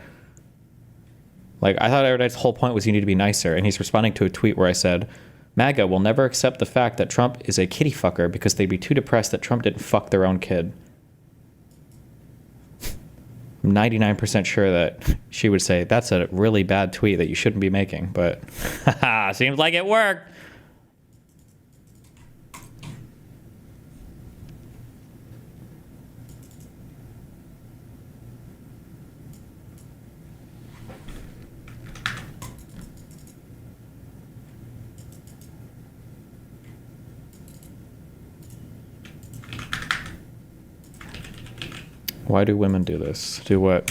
Like, I thought Erudite's whole point was you need to be nicer, and he's responding to a tweet where I said, MAGA will never accept the fact that Trump is a kitty fucker because they'd be too depressed that Trump didn't fuck their own kid. I'm 99% sure that she would say, that's a really bad tweet that you shouldn't be making, but haha, seems like it worked. Why do women do this? Do what?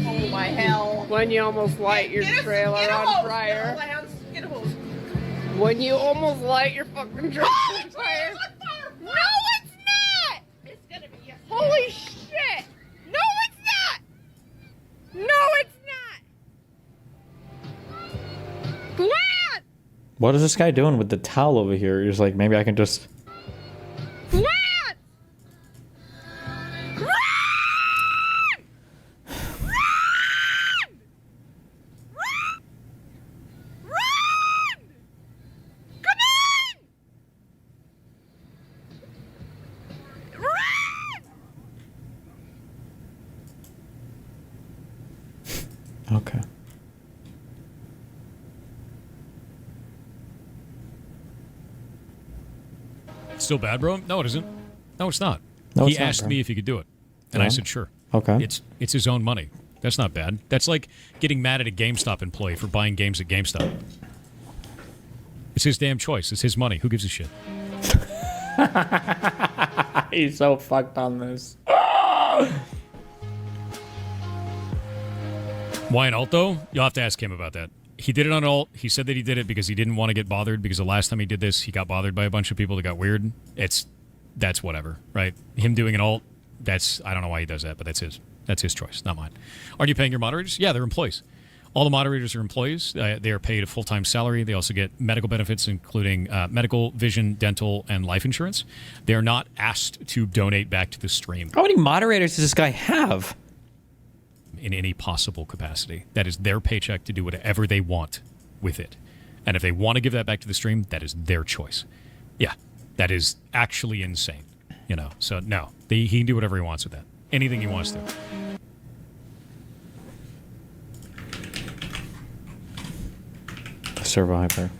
Oh my hell. When you almost light your trailer on fire. When you almost light your fucking trailer on fire. No, it's not! It's gonna be yes. Holy shit! No, it's not! No, it's not! What? What is this guy doing with the towel over here? He's like, maybe I can just... What? Okay. Still bad, bro? No, it isn't. No, it's not. No, He it's not, asked bro. me if he could do it, and I Yeah. said sure. Okay. It's his own money. That's not bad. That's like getting mad at a GameStop employee for buying games at GameStop. It's his damn choice. It's his money. Who gives a shit? He's so fucked on this. Why an alt, though? You'll have to ask him about that. He did it on alt. He said that he did it because he didn't want to get bothered, because the last time he did this, he got bothered by a bunch of people that got weird. That's whatever, right? Him doing an alt, I don't know why he does that, but that's his choice, not mine. Are you paying your moderators? Yeah, they're employees. All the moderators are employees. They are paid a full-time salary. They also get medical benefits, including medical, vision, dental, and life insurance. They are not asked to donate back to the stream. How many moderators does this guy have? In any possible capacity. That is their paycheck to do whatever they want with it. And if they want to give that back to the stream, that is their choice. Yeah, that is actually insane. You know, so no, he can do whatever he wants with that. Anything he wants to. Survivor.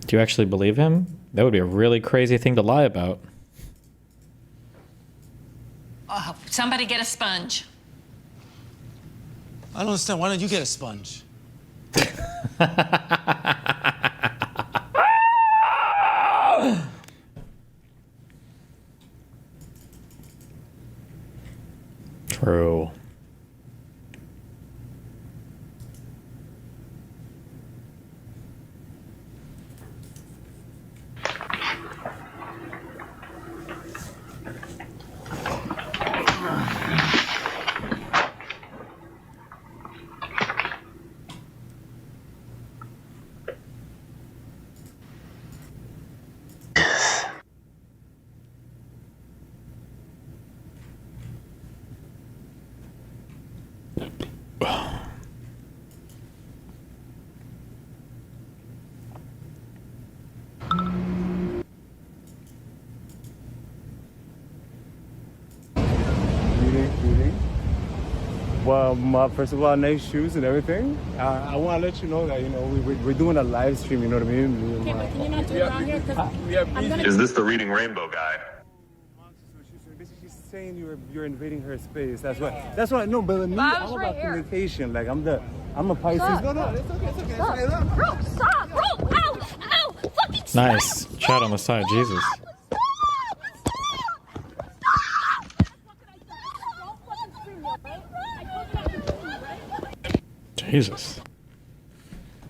Do you actually believe him? That would be a really crazy thing to lie about. Oh, somebody get a sponge. I don't understand. Why don't you get a sponge? True. Well, first of all, nice shoes and everything. I want to let you know that, you know, we're doing a live stream, you know what I mean? Okay, but can you not do it around here? Because Is this the Reading Rainbow guy? She's saying you're invading her space. That's what. No, but me, I was I'm right about here. communication. Like I'm a Pisces. Stop. No, it's okay. Stop. Bro, stop. Bro, ow, fucking stop. Nice. Shot on the side. Jesus. Jesus.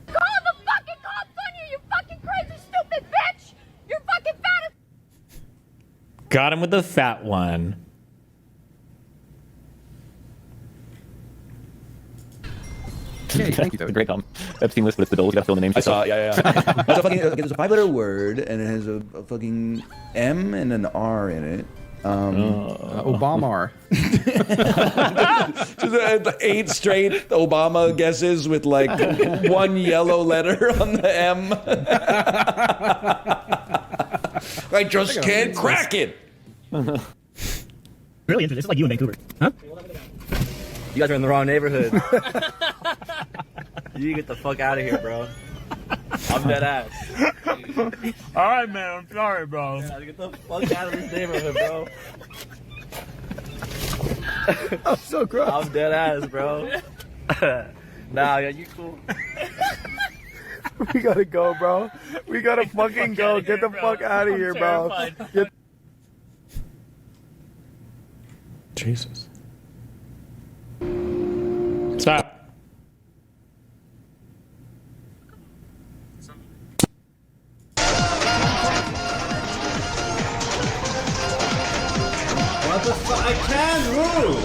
Call the fucking cops on you, you fucking crazy stupid bitch! You're fucking fat as Got him with the fat one. Okay, thank you. Great comment. Epstein list, but it's the Doles. You gotta fill in the names. I saw it, yeah. That's a fucking, there's a 5-letter word, and it has a fucking M and an R in it. Obama. Just 8 straight Obama guesses with like 1 yellow letter on the M. I just can't crack it. Really into this. It's like you in Vancouver. Huh? You guys are in the wrong neighborhood. You get the fuck out of here, bro. I'm dead ass. Alright, man, I'm sorry, bro. Yeah, get the fuck out of this neighborhood, bro. I'm so gross. I'm dead ass, bro. Nah, yeah, you cool. We gotta go, bro. We gotta fucking go. Get the fuck out of here, bro. Get Jesus. Stop. What the fuck? I can't move!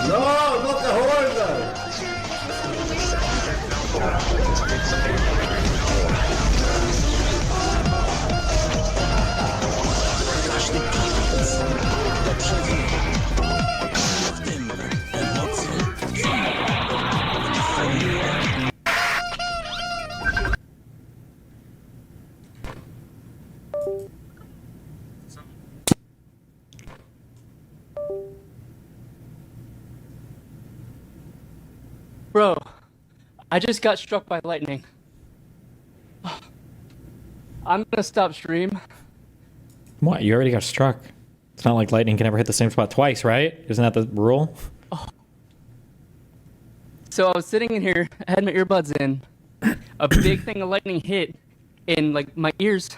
No, not the horn! Bro, I just got struck by lightning. I'm gonna stop stream. What? You already got struck. It's not like lightning can ever hit the same spot twice, right? Isn't that the rule? So I was sitting in here, I had my earbuds in. A big thing of lightning hit in like my ears.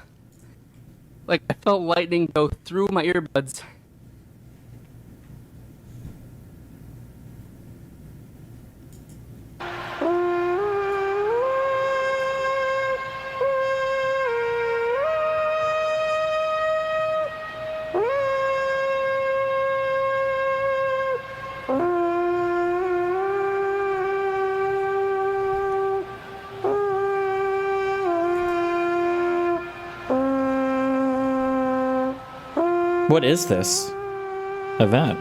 Like I felt lightning go through my earbuds. What is this event?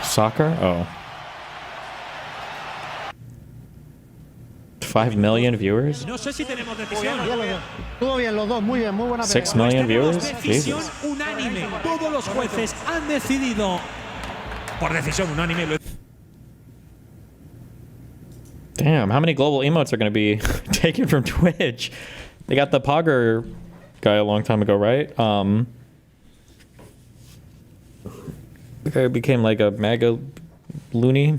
Soccer? Oh. 5 million viewers? No sé si tenemos decisión. Todo bien, los dos, muy bien, muy buena 6 million viewers? Decisión Jesus. unánime. Todos los jueces han decidido por decisión unánime. Damn, how many global emotes are going to be taken from Twitch? They got the Pogger guy a long time ago, right? The guy became like a MAGA loony.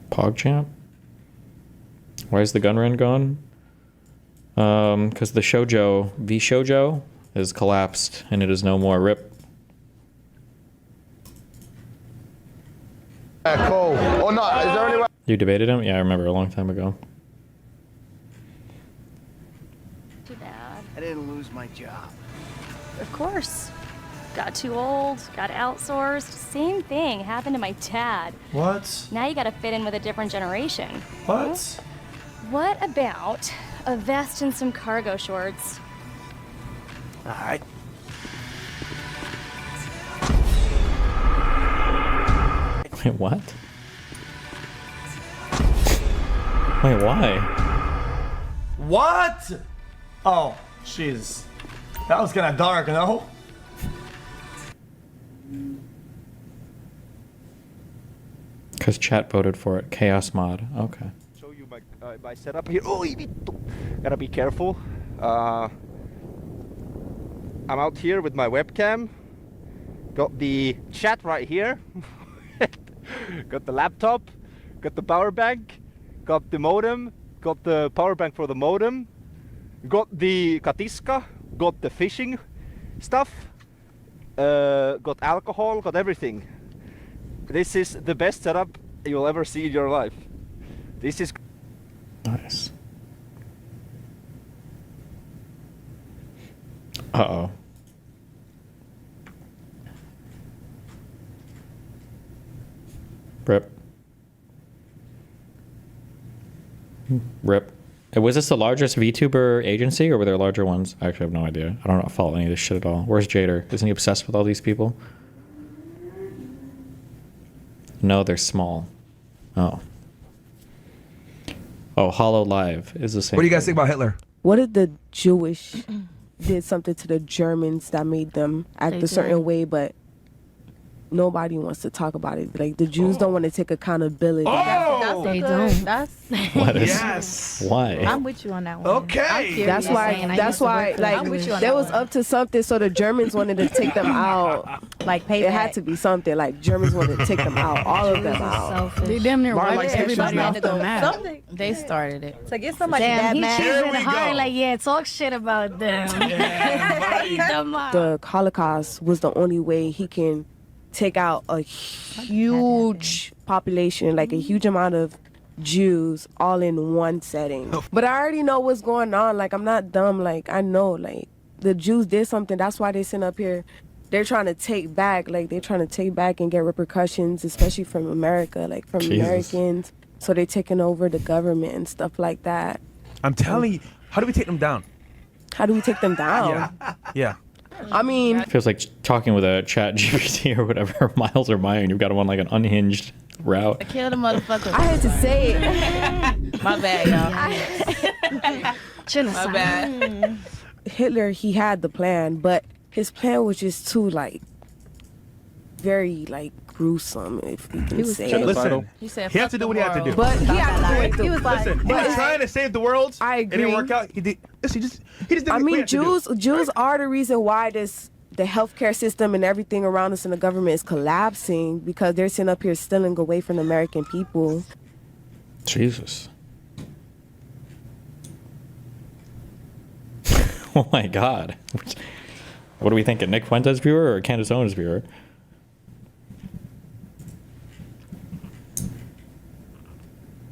PogChamp? Why is the gun run gone? Because the Shoujo, V-Shoujo, is collapsed and it is no more. RIP. Cool. Or not, is there any way? You debated him? Yeah, I remember a long time ago. Too bad. I didn't lose my job. Of course. Got too old, got outsourced. Same thing happened to my dad. What? Now you gotta fit in with a different generation. What? What about a vest and some cargo shorts? Alright. Wait, what? Wait, why? What? Oh, jeez. That was kind of dark, no? Because chat voted for it. Chaos mod. Okay. Show you my setup here. Oh, gotta be careful. I'm out here with my webcam. Got the chat right here. Got the laptop. Got the power bank. Got the modem. Got the power bank for the modem. Got the katiska. Got the fishing stuff. Got alcohol. Got everything. This is the best setup you'll ever see in your life. This is nice. Uh-oh. Rip. Rip. Was this the largest VTuber agency, or were there larger ones? I actually have no idea. I don't follow any of this shit at all. Where's Jader? Isn't he obsessed with all these people? No, they're small. Oh. Oh, Hollow Live is the same. What do you guys think about Hitler? What if the Jewish did something to the Germans that made them act a certain way, but nobody wants to talk about it? Like, the Jews don't want to take accountability. They don't. That's What is, Yes. Why? I'm with you on that one. Okay. That's why, like, there was up to something, so the Germans wanted to take them out. Like, It had to be something. Like, Germans wanted to take them out, all of them out. They damn near Martin wiped likes everybody pictures off now. the map. Something. They started it. To get somebody Damn, that he mad. cheated hard. Like, yeah, talk shit about them. Eat them up. The Holocaust was the only way he can take out a huge population, like a huge amount of Jews all in one setting. But I already know what's going on. Like, I'm not dumb. Like, I know, like, the Jews did something. That's why they sent up here. They're trying to take back, like, they're trying to take back and get repercussions, especially from America, like, from Americans. So they're taking over the government and stuff like that. I'm telling you, how do we take them down? How do we take them down? Yeah. I mean, Feels like talking with a chat GPT or whatever. Miles or mine, you've got him on like an unhinged route. Kill the motherfucker. I had to say it. My bad, y'all. Genocide. My bad. Hitler, he had the plan, but his plan was just too, like, very, like, gruesome, if we can say it. Listen, He said, he had to do what he had to do. But he had to do it. He was like, Listen, he was trying to save the world. I It didn't agree. work out. He just didn't. I what he mean, had to do. Jews are the reason why the healthcare system and everything around us in the government is collapsing, because they're sitting up here stealing away from the American people. Jesus. Oh my God. What are we thinking? Nick Fuentes viewer or Candace Owens viewer?